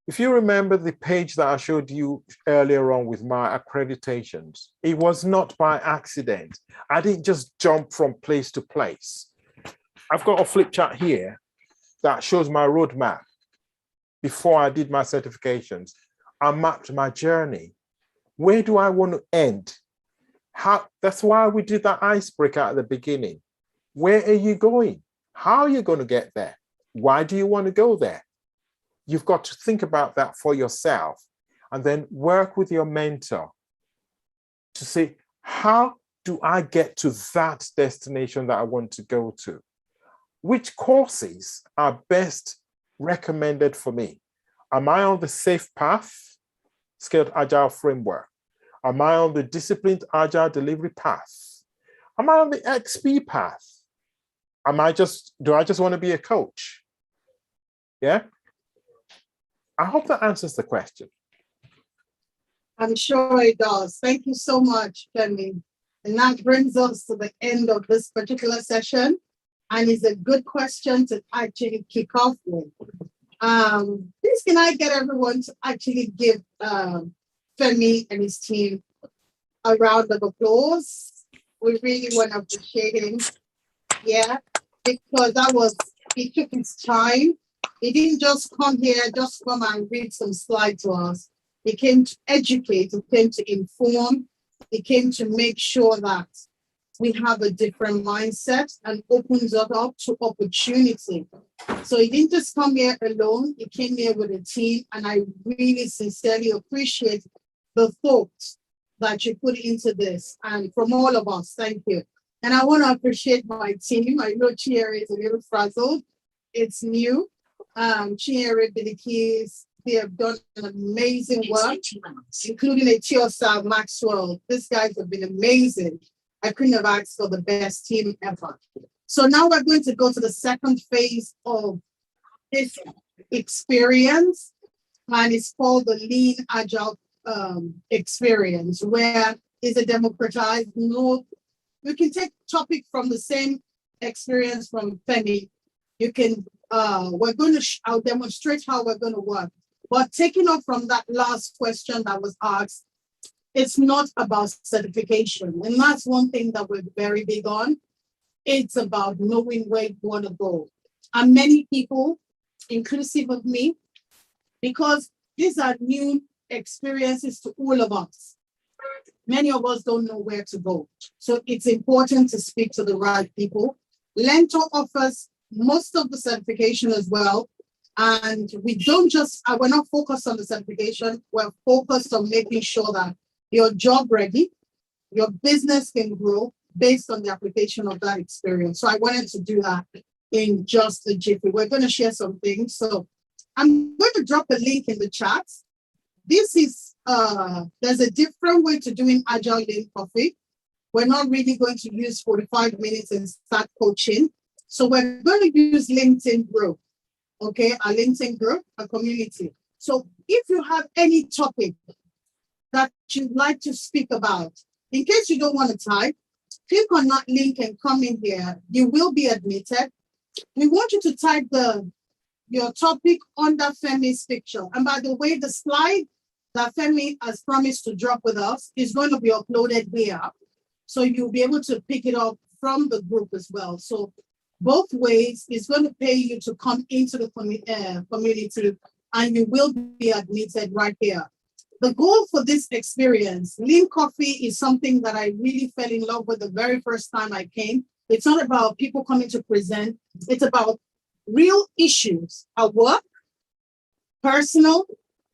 if you remember the page that I showed you earlier on with my accreditations, it was not by accident. I didn't just jump from place to place. I've got a flip chart here that shows my roadmap. Before I did my certifications, I mapped my journey. Where do I want to end? That's why we did that icebreaker at the beginning. Where are you going? How are you going to get there? Why do you want to go there? You've got to think about that for yourself, and then work with your mentor to say, how do I get to that destination that I want to go to? Which courses are best recommended for me? Am I on the SAFE path, Scaled Agile framework? Am I on the disciplined Agile delivery path? Am I on the XP path? Do I just want to be a coach? Yeah? I hope that answers the question. I'm sure it does. Thank you so much, Femi. And that brings us to the end of this particular session. And it's a good question to actually kick off with. Please, can I get everyone to actually give Femi and his team a round of applause? We really want to appreciate him. Yeah, because he took his time. He didn't just come here, just come and read some slides to us. He came to educate, he came to inform, he came to make sure that we have a different mindset and opens us up to opportunity. So he didn't just come here alone, he came here with a team, and I really sincerely appreciate the thought that you put into this, and from all of us, thank you. And I want to appreciate my team. I know Chiere is a little frazzled. It's new. Chiere, Bilikis, they have done an amazing work, including Etiosa, Maxwell. These guys have been amazing. I couldn't have asked for the best team ever. So now we're going to go to the second phase of this experience, and it's called the Lean Agile experience, where is a democratized, you can take topic from the same experience from Femi. You can, I'll demonstrate how we're going to work. But taking off from that last question that was asked, it's not about certification. And that's one thing that we're very big on. It's about knowing where you want to go. And many people, inclusive of me, because these are new experiences to all of us. Many of us don't know where to go. So it's important to speak to the right people. Learntor offers most of the certification as well. And we don't just, we're not focused on the certification, we're focused on making sure that you're job ready, your business can grow based on the application of that experience. So I wanted to do that in just a jiffy. We're going to share some things. So I'm going to drop a link in the chat. This is, there's a different way to doing Agile Lean Coffee. We're not really going to use 45 minutes and start coaching. So we're going to use LinkedIn group, okay? A LinkedIn group, a community. So if you have any topic that you'd like to speak about, in case you don't want to type, click on that link and come in here. You will be admitted. We want you to type your topic under Femi's picture. And by the way, the slide that Femi has promised to drop with us is going to be uploaded here. So you'll be able to pick it up from the group as well. So both ways, it's going to pay you to come into the community, and you will be admitted right here. The goal for this experience, Lean Coffee, is something that I really fell in love with the very first time I came. It's not about people coming to present. It's about real issues at work, personal,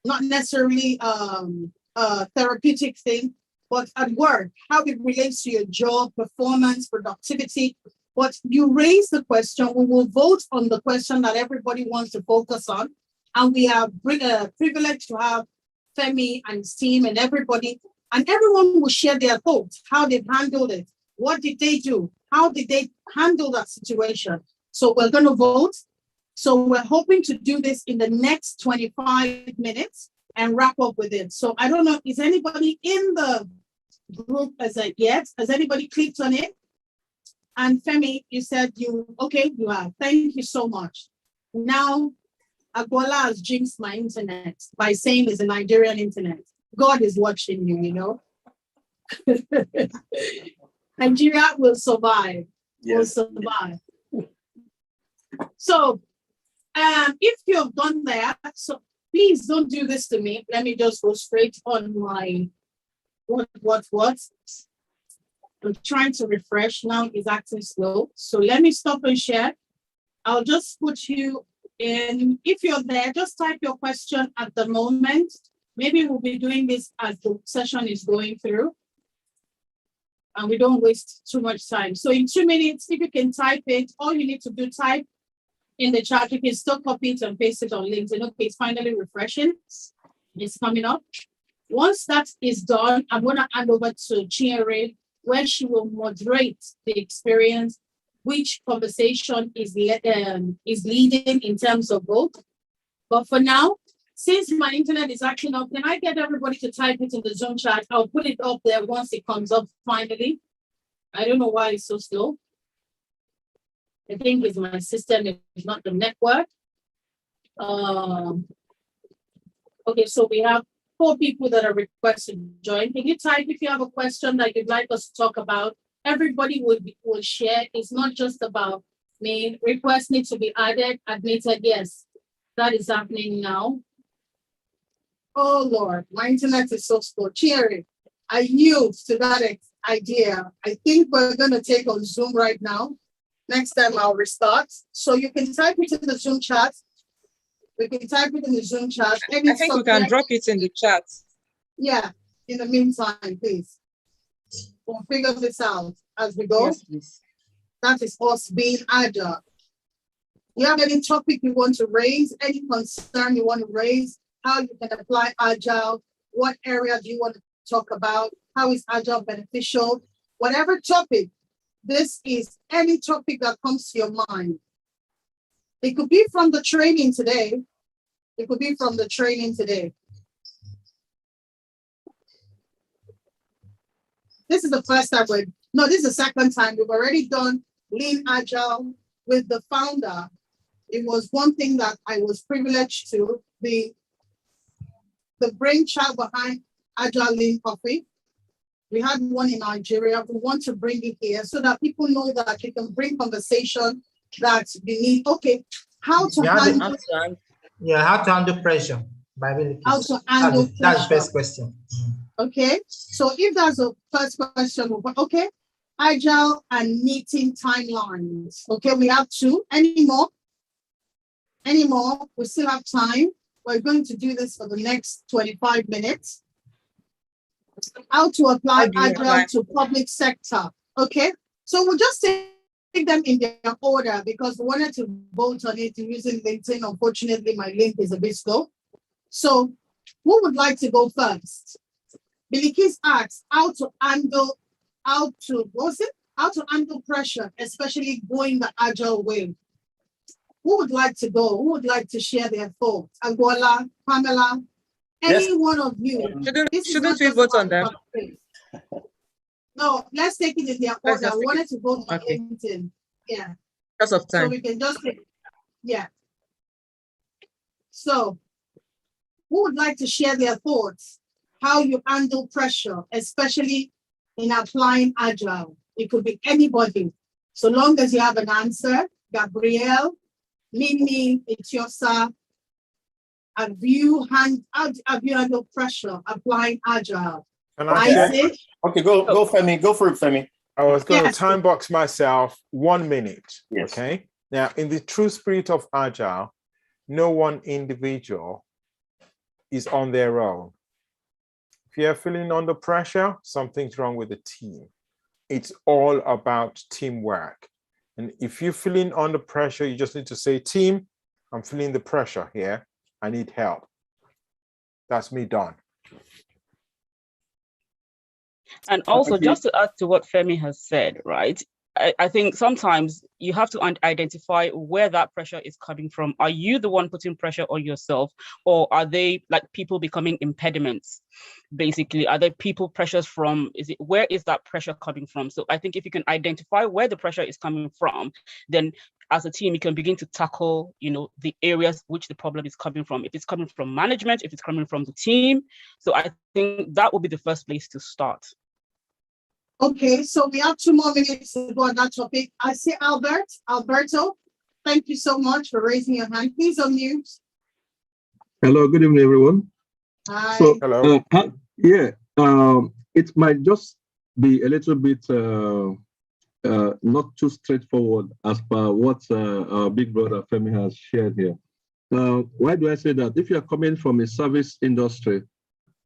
not necessarily a therapeutic thing, but at work, how it relates to your job, performance, productivity. But you raise the question, we will vote on the question that everybody wants to focus on. And we are privileged to have Femi and his team and everybody, and everyone will share their thoughts, how they've handled it. What did they do? How did they handle that situation? So we're going to vote. So we're hoping to do this in the next 25 minutes and wrap up with it. So I don't know, is anybody in the group as of yet? Has anybody clicked on it? And Femi, you said you have. Thank you so much. Now, Agbola has jinxed my internet by saying it's a Nigerian internet. God is watching you, you know. Nigeria will survive. Yes. Will survive. So, if you've done that, so please don't do this to me. Let me just go straight on my what? I'm trying to refresh now. It's acting slow. So let me stop and share. I'll just put you in. If you're there, just type your question at the moment. Maybe we'll be doing this as the session is going through, and we don't waste too much time. So in 2 minutes, if you can type it, all you need to do, type in the chat. You can still copy it and paste it on LinkedIn. Okay, it's finally refreshing. It's coming up. Once that is done, I'm going to hand over to Chiere, where she will moderate the experience, which conversation is leading in terms of both. But for now, since my internet is acting up, can I get everybody to type it in the Zoom chat? I'll put it up there once it comes up finally. I don't know why it's so slow. I think it's my system, it's not the network. Okay, so we have 4 people that are requested to join. Can you type if you have a question that you'd like us to talk about? Everybody will share. It's not just about me. Requests need to be added, admitted. Yes, that is happening now. Oh Lord, my internet is so slow. Cheering. I yield to that idea. I think we're going to take on Zoom right now. Next time I'll restart. So you can type it in the Zoom chat. We can type it in the Zoom chat. I think we can drop it in the chat. Yeah. in the meantime, please? We'll figure this out as we go. Yes, please. That is us being agile. You have any topic you want to raise, any concern you want to raise, how you can apply agile, what area do you want to talk about, how is agile beneficial, whatever topic, this is any topic that comes to your mind. It could be from the training today. It could be from the training today. This is the first time this is the second time we've already done Lean Agile with the founder. It was one thing that I was privileged to be the brainchild behind Agile Lean Coffee. We had one in Nigeria. We want to bring it here so that people know that you can bring conversation that you need. Okay, how to handle pressure. How to handle pressure. That's the first question. Okay, so if that's the first question, okay, Agile and meeting timelines. Okay, we have two. Any more? We still have time. We're going to do this for the next 25 minutes. How to apply Agile to public sector. Okay, so we'll just take them in their order because we wanted to vote on it using LinkedIn. Unfortunately, my link is a bit slow. So who would like to go first? Bilikis asks how to handle pressure, especially going the agile way. Who would like to go? Who would like to share their thoughts? Aguala, Pamela, any one of you. Shouldn't we vote on them? No, let's take it in their order. I wanted to vote on LinkedIn. Yeah. Because of time. So we can just take, yeah. So who would like to share their thoughts? How you handle pressure, especially in applying Agile? It could be anybody. So long as you have an answer, Gabrielle, Mimi, Itiosa, have you handled pressure applying Agile? Can I share? Okay, go Femi, go for it, Femi. I was going to time box myself 1 minute. Yes. Okay. Now, in the true spirit of Agile, no one individual is on their own. If you're feeling under pressure, something's wrong with the team. It's all about teamwork. And if you're feeling under pressure, you just need to say, team, I'm feeling the pressure here. I need help. That's me done. And also, just to add to what Femi has said, right? I think sometimes you have to identify where that pressure is coming from. Are you the one putting pressure on yourself, or are they like people becoming impediments? Basically, are there people pressures from? Where is that pressure coming from? So I think if you can identify where the pressure is coming from, then as a team, you can begin to tackle, the areas which the problem is coming from. If it's coming from management, if it's coming from the team. So I think that would be the first place to start. Okay, so we have 2 more minutes to go on that topic. I see Alberto, thank you so much for raising your hand. Please unmute. Hello, good evening, everyone. Hi. So, hello. It might just be a little bit not too straightforward as per what our big brother Femi has shared here. Why do I say that? If you are coming from a service industry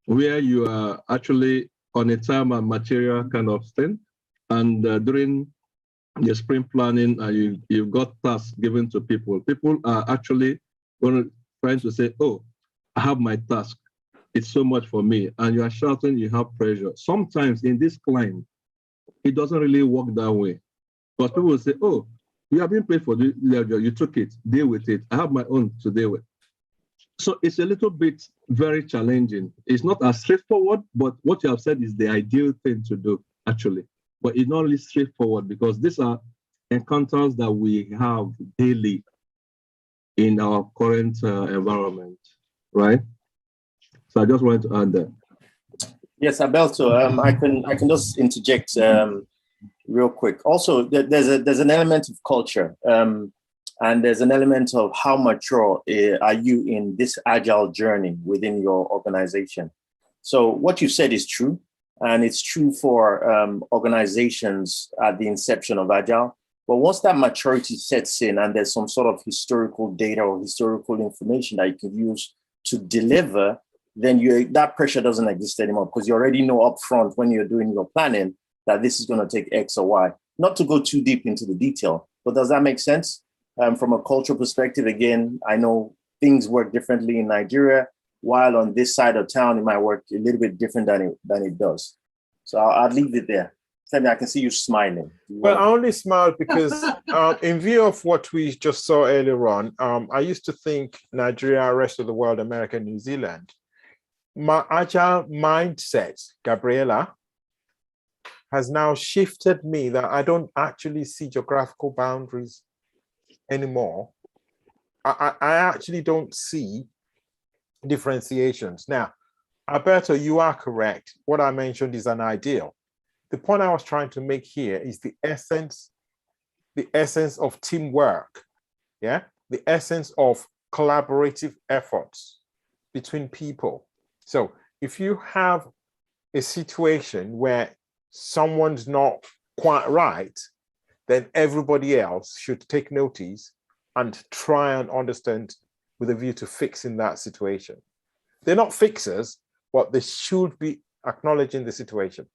where you are actually on a time and material kind of thing, and during the sprint planning, you've got tasks given to people. People are actually trying to say, oh, I have my task. It's so much for me. And you are shouting, you have pressure. Sometimes in this climb, it doesn't really work that way. But people will say, oh, you have been paid for the job, you took it, deal with it. I have my own to deal with. So it's a little bit very challenging. It's not as straightforward, but what you have said is the ideal thing to do, actually. But it's not really straightforward because these are encounters that we have daily in our current environment, right? So I just wanted to add that. Yes, Alberto, I can just interject real quick. Also, there's an element of culture. And there's an element of how mature are you in this agile journey within your organization. So what you said is true, and it's true for organizations at the inception of agile. But once that maturity sets in and there's some sort of historical data or historical information that you can use to deliver then that pressure doesn't exist anymore because you already know upfront when you're doing your planning that this is going to take X or Y. Not to go too deep into the detail, but does that make sense? From a cultural perspective, again, I know things work differently in Nigeria, while on this side of town, it might work a little bit different than it does. So I'll leave it there. Femi, I can see you smiling. Well, I only smiled because in view of what we just saw earlier on, I used to think Nigeria, rest of the world, America, New Zealand. My Agile mindset, Gabriela, has now shifted me that I don't actually see geographical boundaries anymore. I actually don't see differentiations. Now, Alberto, you are correct. What I mentioned is an ideal. The point I was trying to make here is the essence of teamwork, yeah? The essence of collaborative efforts between people. So if you have a situation where someone's not quite right, then everybody else should take notice and try and understand with a view to fixing that situation. They're not fixers, but they should be acknowledging the situation.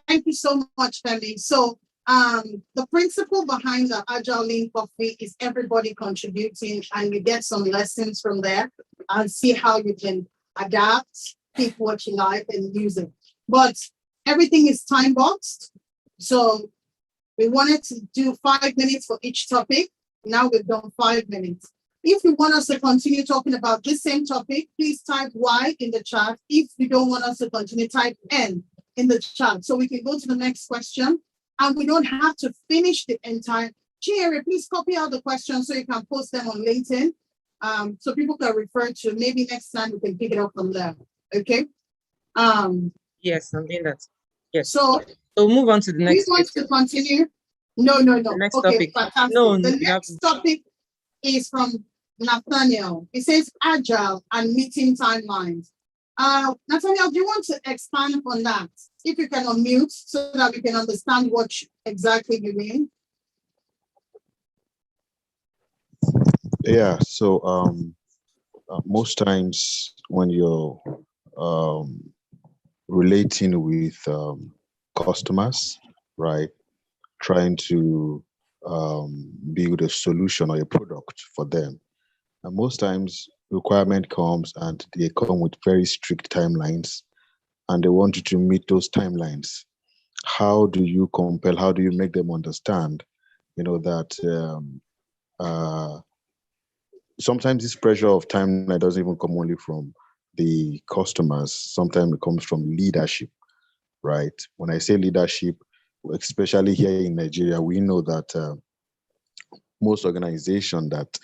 Thank you so much, Femi. So the principle behind the Agile Lean Coffee is everybody contributing, and you get some lessons from there and see how you can adapt, pick what you like and use it. But everything is time boxed. So we wanted to do 5 minutes for each topic. Now we've done 5 minutes. If you want us to continue talking about this same topic, please type Y in the chat. If you don't want us to continue, type N in the chat so we can go to the next question. And we don't have to finish the entire. Jerry, please copy out the questions so you can post them on LinkedIn so people can refer to. Maybe next time we can pick it up from there. Okay? Yes, I'm doing that. Yes. So we'll move on to the next. We want to continue. No. The next okay, topic. Fantastic. No, the next topic is from Nathaniel. It says Agile and meeting timelines. Nathaniel, do you want to expand on that? If you can unmute so that we can understand what exactly you mean. Yeah, so most times when you're relating with customers, right, trying to build a solution or a product for them, and most times requirement comes and they come with very strict timelines and they want you to meet those timelines. How do you compel, how do you make them understand, that sometimes this pressure of timeline doesn't even come only from the customers. Sometimes it comes from leadership, right? When I say leadership, especially here in Nigeria, we know that most organizations that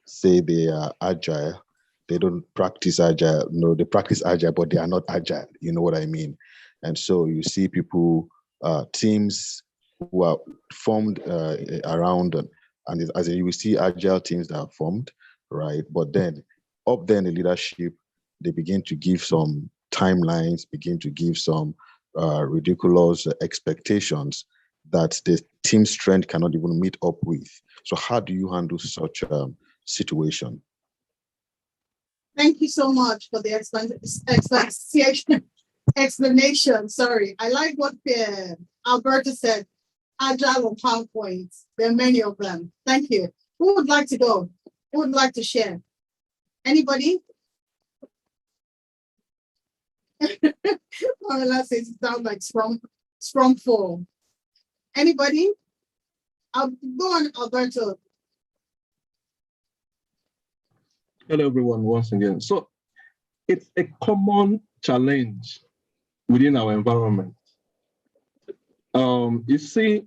say they are agile, they don't practice agile. No, they practice agile, but they are not agile. You know what I mean? And so you see people, teams who are formed around, and as you will see agile teams that are formed, right? But then up there in the leadership, they begin to give some timelines, begin to give some ridiculous expectations that the team strength cannot even meet up with. So how do you handle such a situation? Thank you so much for the explanation. Sorry, I like what Alberta said. Agile on PowerPoint. There are many of them. Thank you. Who would like to go? Who would like to share? Anybody? Pamela says it sounds like Scrum 4. Anybody? I'll go on, Alberto. Hello, everyone, once again. So it's a common challenge within our environment. You see,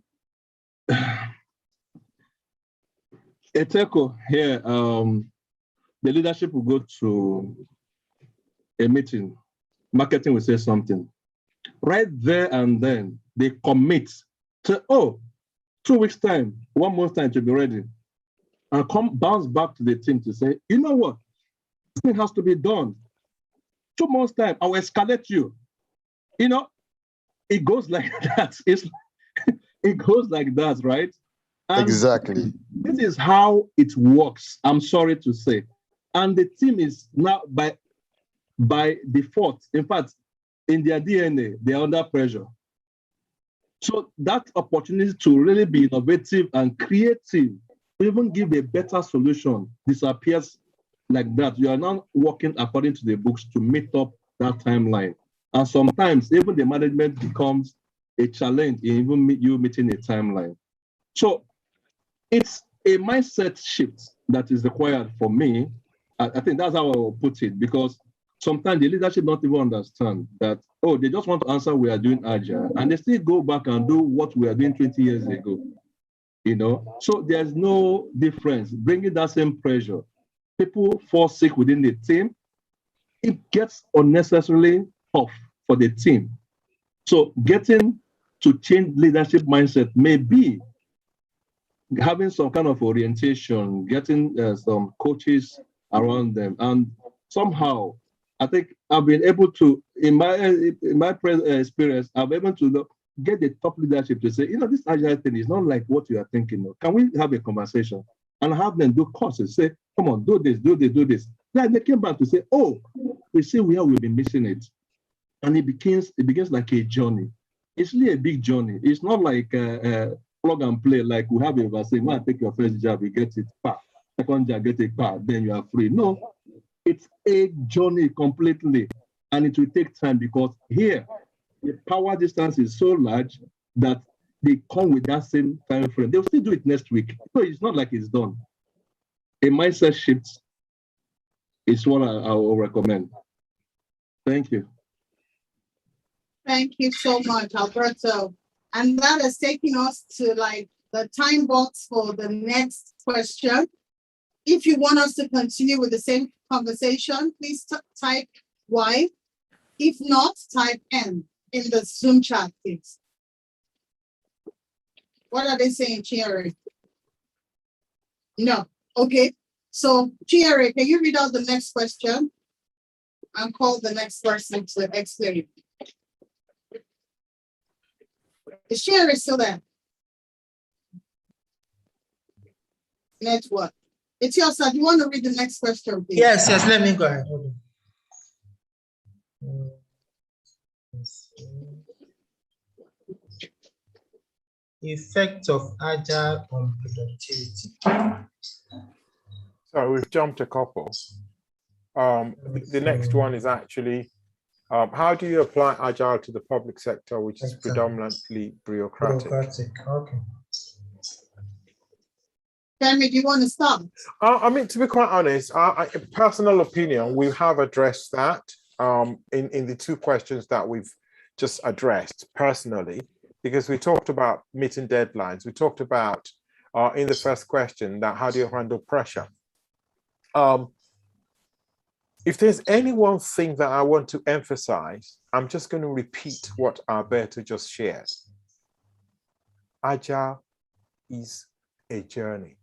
Eteko here, the leadership will go to a meeting, marketing will say something. Right there and then, they commit to, 2 weeks time, 1 month time to be ready. And bounce back to the team to say, you know what, this thing has to be done. 2 months time, I will escalate you. It goes like that. It goes like that, right? And exactly. This is how it works, I'm sorry to say. And the team is now by default, in fact, in their DNA, they're under pressure. So that opportunity to really be innovative and creative, even give a better solution, disappears like that. You are now working according to the books to meet up that timeline. And sometimes even the management becomes a challenge in even you meeting a timeline. So it's a mindset shift that is required for me. I think that's how I will put it, because sometimes the leadership don't even understand that, oh, they just want to answer we are doing Agile, and they still go back and do what we are doing 20 years ago. You know, so there's no difference. Bringing that same pressure, people fall sick within the team. It gets unnecessarily tough for the team. So getting to change leadership mindset may be having some kind of orientation, getting some coaches around them, and somehow I think I've been able to, in my experience, I've been able to get the top leadership to say, you know, this Agile thing is not like what you are thinking of. Can we have a conversation and have them do courses? Say, come on, do this, do this, do this. Then they came back to say, oh, we see where we've been missing it, and it begins like a journey. It's really a big journey. It's not like plug and play, like we have a vaccine. When I take your first job, you get it, second job, get it, then you are free. No, it's a journey completely, and it will take time, because here the power distance is so large that they come with that same time frame. They'll still do it next week, so it's not like it's done. A mindset shift is what I will recommend. Thank you. Thank you so much, Alberto. And that is taking us to like the time box for the next question. If you want us to continue with the same conversation, please type Y. If not, type N in the Zoom chat, please. What are they saying, Chiere? No. Okay. So, Chiere, can you read out the next question and call the next person to explain? Is Chiere still there? Network. It's your side. You want to read the next question, please? Yes, let me go ahead. Effect of Agile on productivity. So we've jumped a couple. The next one is actually, how do you apply Agile to the public sector, which is predominantly bureaucratic? Okay. Femi, do you want to start? I mean, to be quite honest, personal opinion, we have addressed that in the two questions that we've just addressed personally, because we talked about meeting deadlines. We talked about in the first question that how do you handle pressure? If there's any one thing that I want to emphasize, I'm just going to repeat what Alberto just shared. Agile is a journey.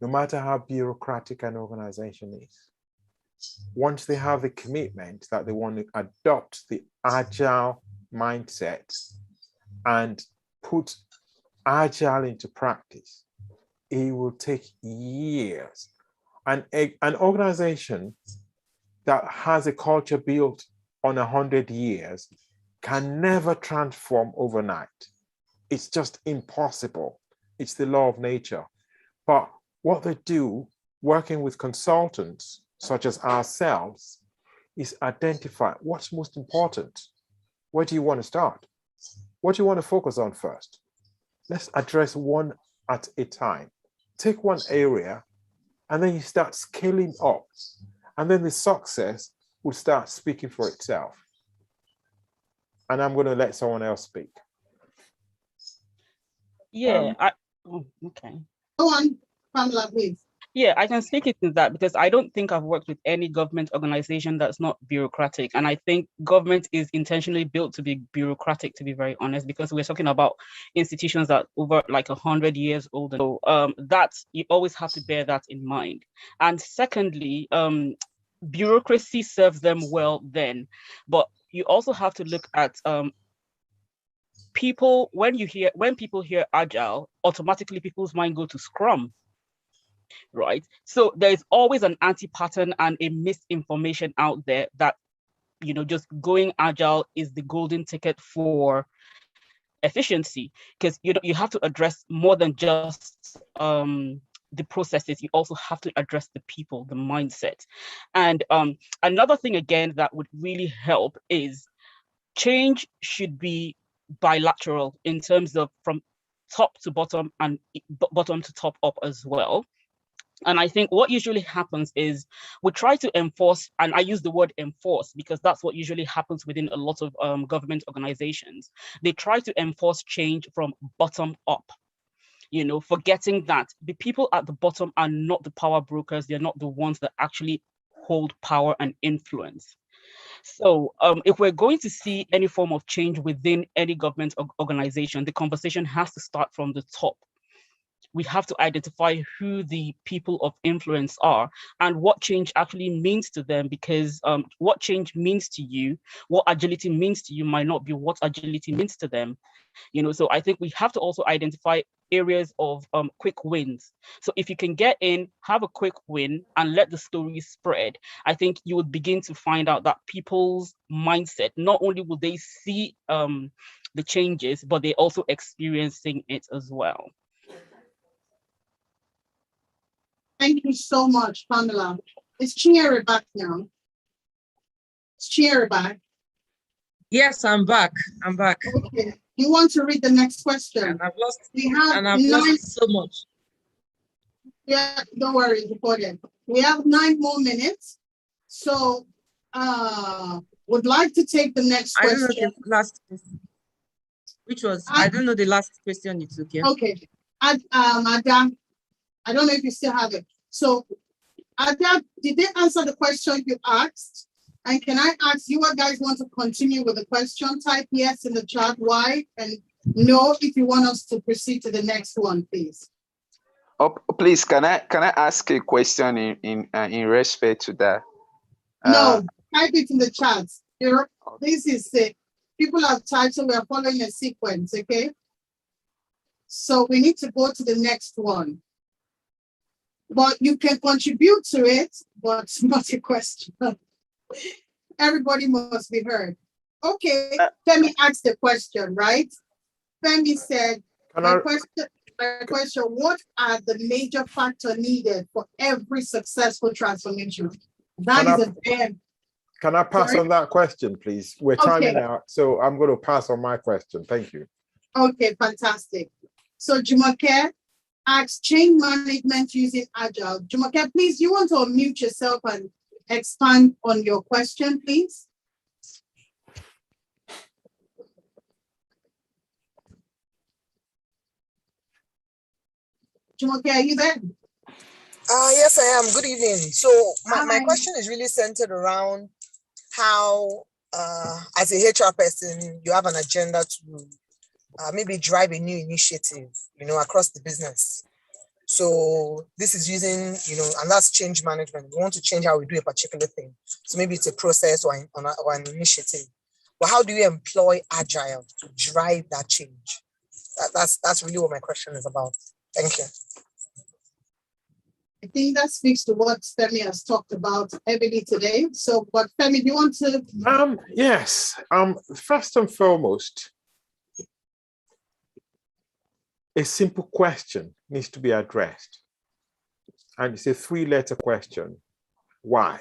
No matter how bureaucratic an organization is, once they have the commitment that they want to adopt the Agile mindset and put Agile into practice, it will take years. And an organization that has a culture built on 100 years can never transform overnight. It's just impossible. It's the law of nature. But what they do, working with consultants such as ourselves, is identify what's most important. Where do you want to start? What do you want to focus on first? Let's address one at a time. Take one area, and then you start scaling up. And then the success will start speaking for itself. And I'm going to let someone else speak. Yeah, okay. Go on, Pamela, please. Yeah, I can speak into that because I don't think I've worked with any government organization that's not bureaucratic. And I think government is intentionally built to be bureaucratic, to be very honest, because we're talking about institutions that over like 100 years old. So that you always have to bear that in mind. And secondly, bureaucracy serves them well then, but you also have to look at people. When people hear Agile, automatically people's mind go to Scrum. right? So there's always an anti-pattern and a misinformation out there that, just going agile is the golden ticket for efficiency, because you have to address more than just the processes. You also have to address the people, the mindset. And another thing again that would really help is change should be bilateral in terms of from top to bottom and bottom to top up as well. And I think what usually happens is we try to enforce, and I use the word enforce because that's what usually happens within a lot of government organizations. They try to enforce change from bottom up, forgetting that the people at the bottom are not the power brokers. They're not the ones that actually hold power and influence. So if we're going to see any form of change within any government organization, the conversation has to start from the top. We have to identify who the people of influence are and what change actually means to them, because what change means to you, what agility means to you might not be what agility means to them. So I think we have to also identify areas of quick wins. So if you can get in, have a quick win and let the story spread, I think you would begin to find out that people's mindset, not only will they see the changes, but they're also experiencing it as well. Thank you so much, Pamela. Is Chinyere back now? Is Chinyere back? Yes, I'm back. I'm back. Okay. You want to read the next question? And I've lost. We have and I've lost so much. Yeah, don't worry, it's recorded. We have 9 more minutes. So would like to take the next question. I don't know the last question. Which was, I don't know the last question you took here. Okay. Adam, I don't know if you still have it. So, Adam, did they answer the question you asked? And can I ask you what guys want to continue with the question? Type yes in the chat, why, and no if you want us to proceed to the next one, please. Oh, please, can I ask a question in respect to that? No, type it in the chat. This is it. People have typed, so we are following a sequence, okay? So we need to go to the next one. But you can contribute to it, but it's not a question. Everybody must be heard. Okay, Femi asked the question, right? Femi said, my question, what are the major factors needed for every successful transformation? That is a very... Can I pass on that question, please? We're timing out, so I'm going to pass on my question. Thank you. Okay, fantastic. So Jumoke asks, change management using Agile. Jumoke, please, you want to unmute yourself and expand on your question, please? Jumoke, are you there? Yes, I am. Good evening. So my question is really centered around how, as a HR person, you have an agenda to maybe drive a new initiative, across the business. So this is using, and that's change management. We want to change how we do a particular thing. So maybe it's a process or an initiative. But how do you employ Agile to drive that change? That's really what my question is about. Thank you. I think that speaks to what Femi has talked about heavily today. So, but Femi, do you want to? Yes. First and foremost, a simple question needs to be addressed. And it's a 3-letter question. Why?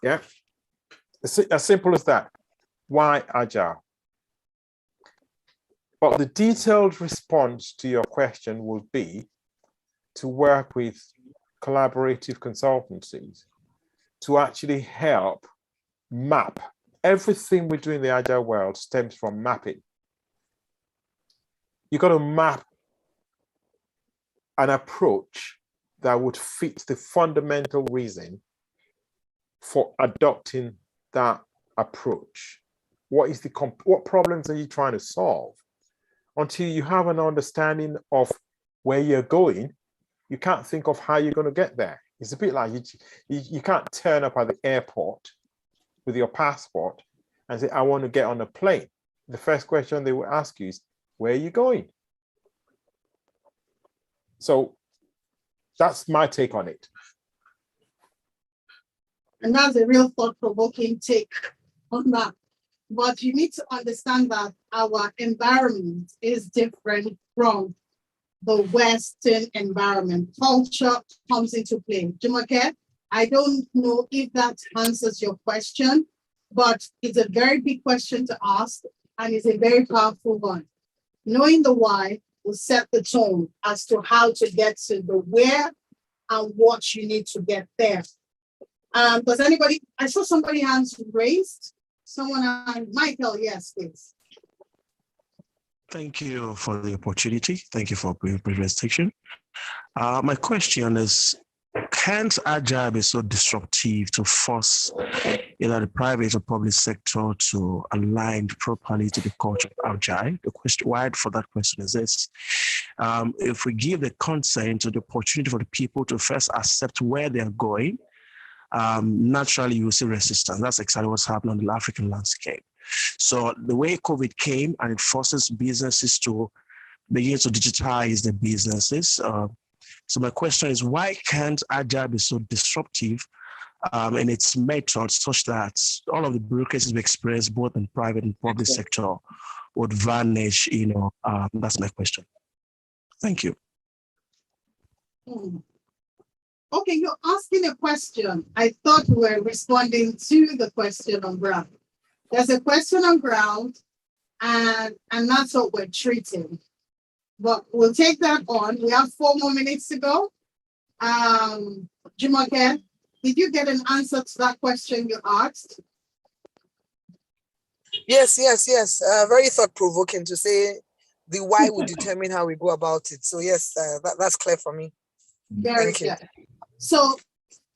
Yeah. As simple as that. Why Agile? But the detailed response to your question will be to work with collaborative consultancies to actually help map. Everything we do in the Agile world stems from mapping. You've got to map an approach that would fit the fundamental reason for adopting that approach. What problems are you trying to solve? Until you have an understanding of where you're going, you can't think of how you're going to get there. It's a bit like you can't turn up at the airport with your passport and say, I want to get on a plane. The first question they will ask you is, where are you going? So that's my take on it. And that's a real thought-provoking take on that. But you need to understand that our environment is different from the Western environment. Culture comes into play. Jumoke, I don't know if that answers your question, but it's a very big question to ask, and it's a very powerful one. Knowing the why will set the tone as to how to get to the where and what you need to get there. Does anybody, I saw somebody hands raised. Someone, Michael, yes, please. Thank you for the opportunity. Thank you for your presentation. My question is, can't Agile be so disruptive to force either the private or public sector to align properly to the culture of Agile? The question, why for that question is this: if we give the consent to the opportunity for the people to first accept where they are going, naturally you will see resistance. That's exactly what's happening on the African landscape. So the way COVID came and it forces businesses to begin to digitize their businesses. So my question is, why can't Agile be so disruptive in its methods such that all of the bureaucracies we experience both in private and public sector would vanish? That's my question. Thank you. Okay, you're asking a question. I thought we were responding to the question on ground. There's a question on ground, and that's what we're treating. But we'll take that on. We have 4 more minutes to go. Jumoke, did you get an answer to that question you asked? Yes. Very thought-provoking to say the why will determine how we go about it. So yes, that's clear for me. Very clear. So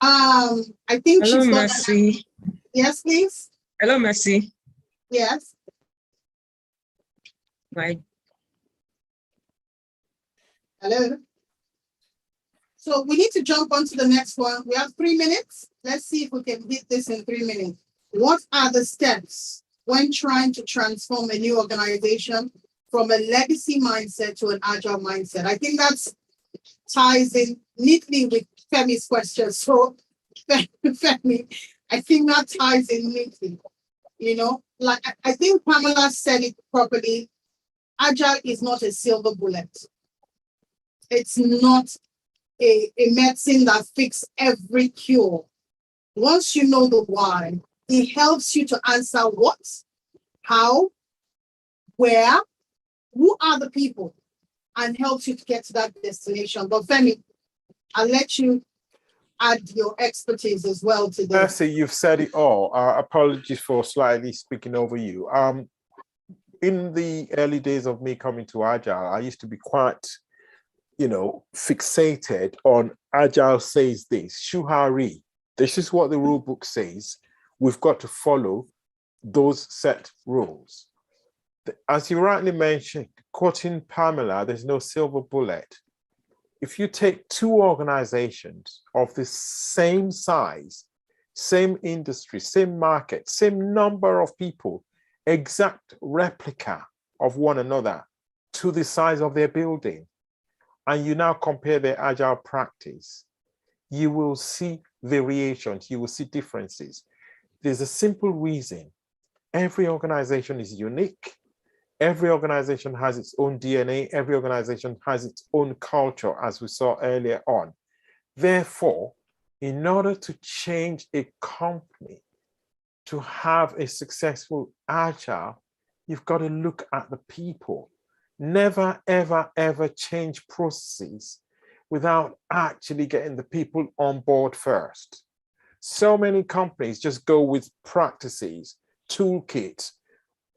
I think Hello, she's got Mercy. Yes, please. Hello, Mercy. Yes. Right. Hello. So we need to jump on to the next one. We have 3 minutes. Let's see if we can hit this in 3 minutes. What are the steps when trying to transform a new organization from a legacy mindset to an agile mindset? I think that ties in neatly with Femi's question. So Femi, I think that ties in neatly. Like I think Pamela said it properly. Agile is not a silver bullet. It's not a medicine that fixes every cure. Once you know the why, it helps you to answer what, how, where, who are the people, and helps you to get to that destination. But Femi, I'll let you add your expertise as well to this. Mercy, you've said it all. Apologies for slightly speaking over you. In the early days of me coming to Agile, I used to be quite, fixated on Agile says this, Shuhari. This is what the rule book says. We've got to follow those set rules. As you rightly mentioned, quoting Pamela, there's no silver bullet. If you take 2 organizations of the same size, same industry, same market, same number of people, exact replica of one another to the size of their building, and you now compare their agile practice, you will see variations, you will see differences. There's a simple reason. Every organization is unique. Every organization has its own DNA. Every organization has its own culture, as we saw earlier on. Therefore, in order to change a company to have a successful Agile, you've got to look at the people. Never, ever, ever change processes without actually getting the people on board first. So many companies just go with practices, toolkits,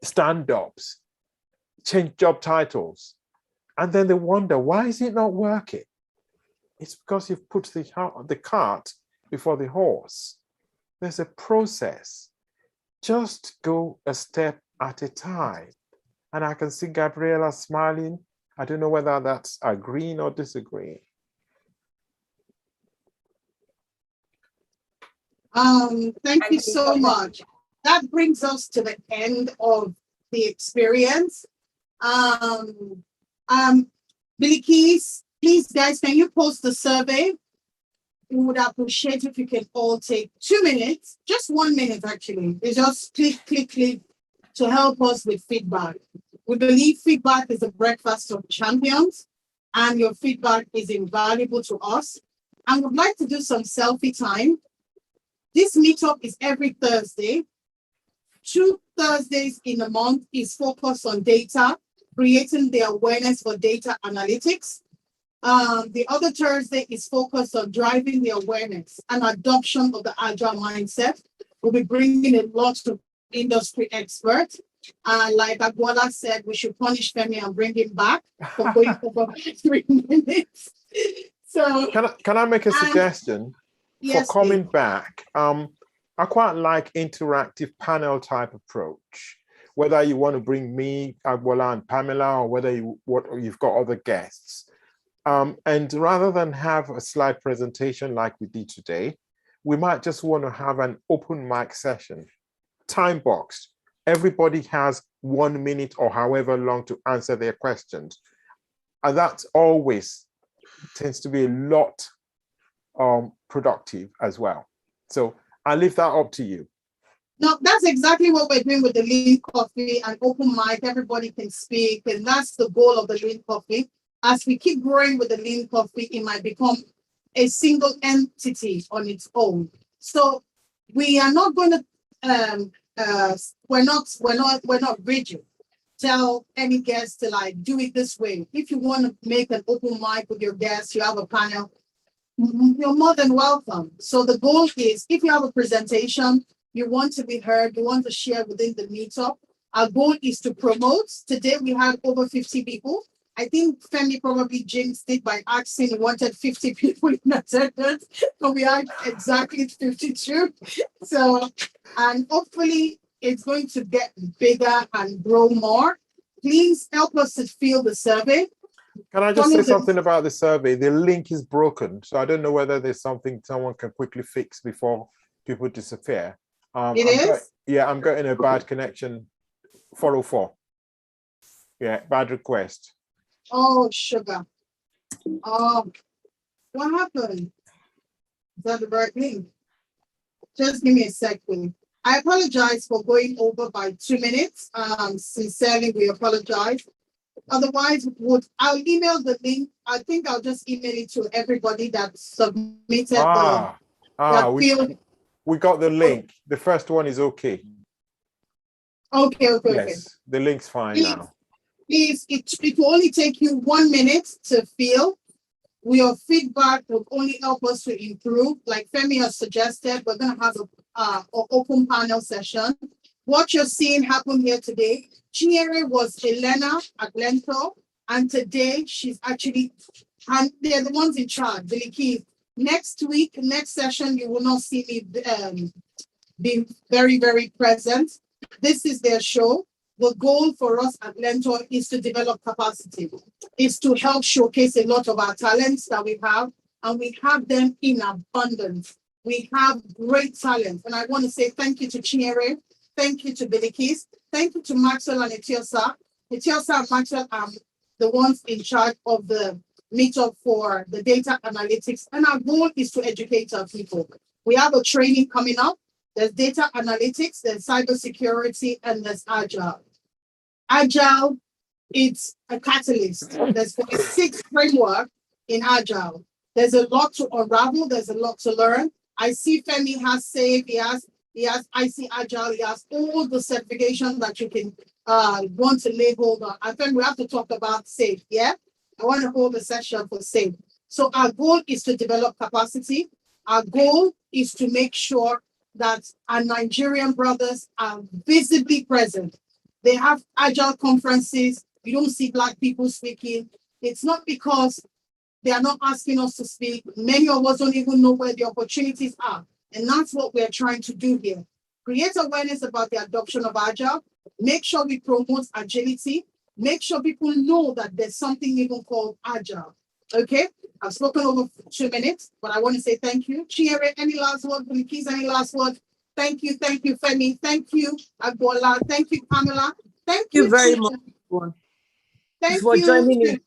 stand-ups, change job titles, and then they wonder, why is it not working? It's because you've put the cart before the horse. There's a process. Just go a step at a time. And I can see Gabriela smiling. I don't know whether that's agreeing or disagreeing. Thank you so much. That brings us to the end of the experience. Billy Keys, Please, guys, can you post the survey? We would appreciate if you can all take 2 minutes, just 1 minute actually. It's just click to help us with feedback. We believe feedback is the breakfast of champions, and your feedback is invaluable to us. I would like to do some selfie time. This meetup is every Thursday. 2 Thursdays in a month is focused on data, creating the awareness for data analytics. The other Thursday is focused on driving the awareness and adoption of the Agile mindset. We'll be bringing a lot of industry experts. Like Agwala said, we should punish Femi and bring him back for going over 3 minutes. So can I make a suggestion yes, for coming please. back? I quite like interactive panel type approach. Whether you want to bring me, Agwala, and Pamela, or whether you've got other guests. And rather than have a slide presentation like we did today, we might just want to have an open mic session, time boxed. Everybody has 1 minute or however long to answer their questions. And that always tends to be a lot productive as well. So I leave that up to you. No, that's exactly what we're doing with the Lean Coffee and open mic. Everybody can speak, and that's the goal of the Lean Coffee. As we keep growing with the Lean Coffee, it might become a single entity on its own. So we are not going to we're not rigid. Tell any guest to like do it this way. If you want to make an open mic with your guests, you have a panel, you're more than welcome. So the goal is, if you have a presentation, you want to be heard, you want to share within the meetup, our goal is to promote. Today we had over 50 people. I think Femi probably jinxed it by asking he wanted 50 people in attendance, but we had exactly 52. So, and hopefully it's going to get bigger and grow more. Please help us to fill the survey. Can I just say something about the survey? The link is broken, so I don't know whether there's something someone can quickly fix before people disappear. I'm getting a bad connection. 404. Yeah, bad request. Oh, sugar. What happened? Is that the right thing? Just give me a second. I apologize for going over by 2 minutes. Sincerely, we apologize. Otherwise, I'll email the link. I think I'll just email it to everybody that submitted we got the link. The first one is okay. Okay. Yes, the link's fine now. Please, it will only take you 1 minute to fill. Your feedback will only help us to improve. Like Femi has suggested, we're going to have an open panel session. What you're seeing happen here today, Chinyere was a learner at Learntor, and today she's actually, and they're the ones in charge, the keys. Next week, next session, you will not see me being very, very present. This is their show. The goal for us at Learntor is to develop capacity, is to help showcase a lot of our talents that we have, and we have them in abundance. We have great talent, and I want to say thank you to Chinyere, thank you to Bilikis, thank you to Maxwell and Etiosa. Etiosa and Maxwell are the ones in charge of the meetup for the data analytics, and our goal is to educate our people. We have a training coming up. There's data analytics, there's cybersecurity, and there's Agile. Agile, it's a catalyst. There's 46 framework in Agile. There's a lot to unravel, there's a lot to learn. I see Femi has SAFE, he has IC Agile, he has all the certifications that you can want to lay hold on. I think we have to talk about SAFE, yeah? I want to hold a session for SAFE. So our goal is to develop capacity. Our goal is to make sure that our Nigerian brothers are visibly present. They have Agile conferences. You don't see Black people speaking. It's not because they are not asking us to speak. Many of us don't even know where the opportunities are. And that's what we're trying to do here. Create awareness about the adoption of Agile. Make sure we promote agility. Make sure people know that there's something even called Agile. Okay? I've spoken over 2 minutes, but I want to say thank you. Chinyere, any last word? Please, any last word? Thank you, Femi. Thank you, Agbola. Thank you, Pamela. Thank you very much. Thank for you joining in.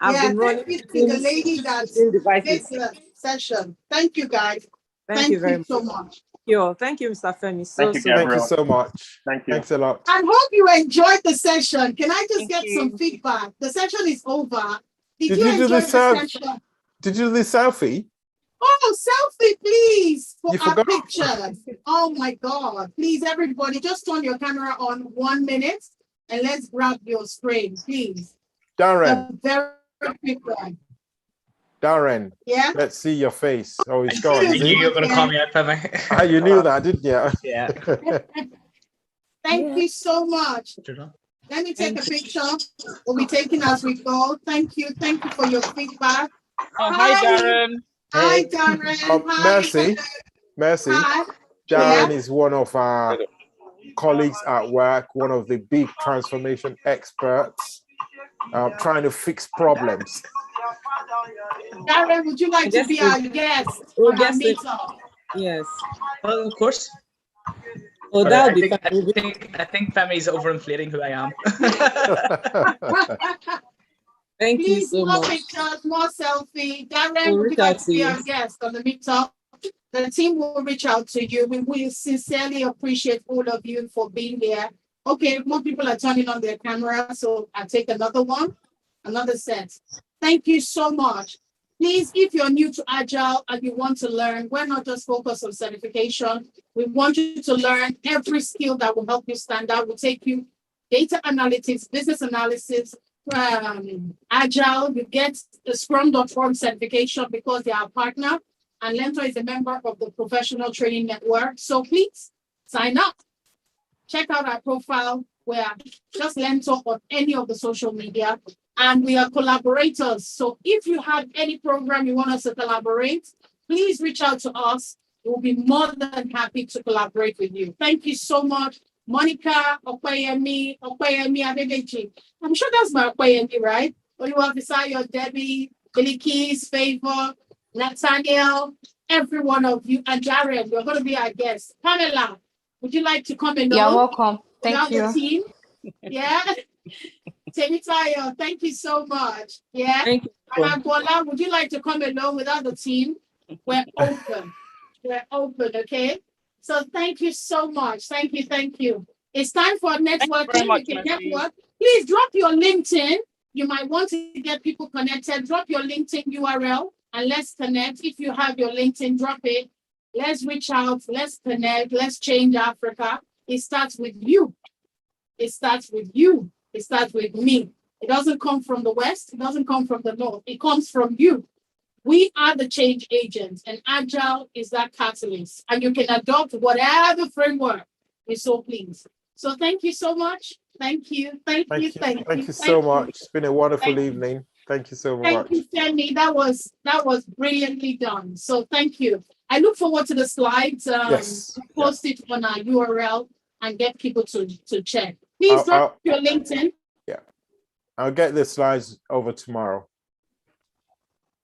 I've been running thank you to the lady that made devices. the session. Thank you, guys. Thank you very so much. Thank you, Mr. Femi. Thank you so much. Thank you. Thanks a lot. I hope you enjoyed the session. Can I just get some feedback? The session is over. Did you enjoy the session? Did you do the selfie? Oh, selfie, please, for You our forgot. pictures. Oh my God. Please, everybody, just turn your camera on 1 minute and let's grab your screen, please. Darren. A very quick one. Darren. Yeah. Let's see your face. Oh, it's gone. I knew you were going to call me out, Femi. Ah, you knew that, didn't you? Yeah. Thank you so much. Let me take a picture. We'll be taking as we go. Thank you. Thank you for your feedback. Hi, Darren. Hi, Darren. Hi. Mercy. Hi. Darren is one of our colleagues at work, one of the big transformation experts, trying to fix problems. Darren, would you like to be our guest on our meetup? Yes. Of course. Oh, But that I would be think, I think Femi is overinflating who I am. Thank you so more much. Pictures, more selfie. Darren, We'll would reach you like out to to be you. our guest on the meetup? The team will reach out to you. We will sincerely appreciate all of you for being there. Okay, more people are turning on their camera, so I'll take another one, another set. Thank you so much. Please, if you're new to Agile and you want to learn, we're not just focused on certification. We want you to learn every skill that will help you stand out. We'll take you data analytics, business analysis, Agile. You get the Scrum.org certification because they are a partner, and Learntor is a member of the Professional Training Network. So please sign up. Check out our profile. We're just Learntor on any of the social media, and we are collaborators. So if you have any program you want us to collaborate, please reach out to us. We'll be more than happy to collaborate with you. Thank you so much. Monica, Okwayemi, Adedeji. I'm sure that's my Okwayemi, right? Oluwafisayo, Debbie, Billy Keys, Favor, Nathaniel, every one of you, and Jared, you're going to be our guest. Pamela, would you like to come and You're welcome. Thank you. The team? Yeah. Temitayo, thank you so much. Yeah. Thank you. And Agbola, would you like to come along without the team? We're open. We're open, okay? So thank you so much. Thank you. It's time for networking. Much, we can network. Please drop your LinkedIn. You might want to get people connected. Drop your LinkedIn URL and let's connect. If you have your LinkedIn, drop it. Let's reach out. Let's connect. Let's change Africa. It starts with you. It starts with you. It starts with me. It doesn't come from the West. It doesn't come from the North. It comes from you. We are the change agents, and Agile is that catalyst. And you can adopt whatever framework we so please. So thank you so much. Thank you. Thank you so much. It's been a wonderful evening. Thank you so much. Thank you, Femi. That was brilliantly done. So thank you. I look forward to the slides. Yes. Post it on our URL and get people to check. Please drop your LinkedIn. Yeah. I'll get the slides over tomorrow.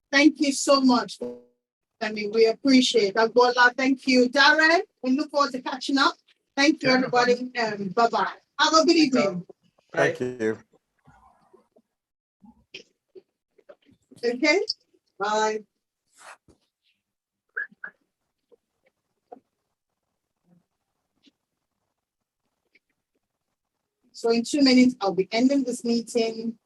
Thank you so much. I mean, we appreciate it. Agbola, thank you. Darren, we look forward to catching up. Thank you, everybody. Bye-bye. Have a good evening. Thank you. Okay. Bye. So in 2 minutes, I'll be ending this meeting.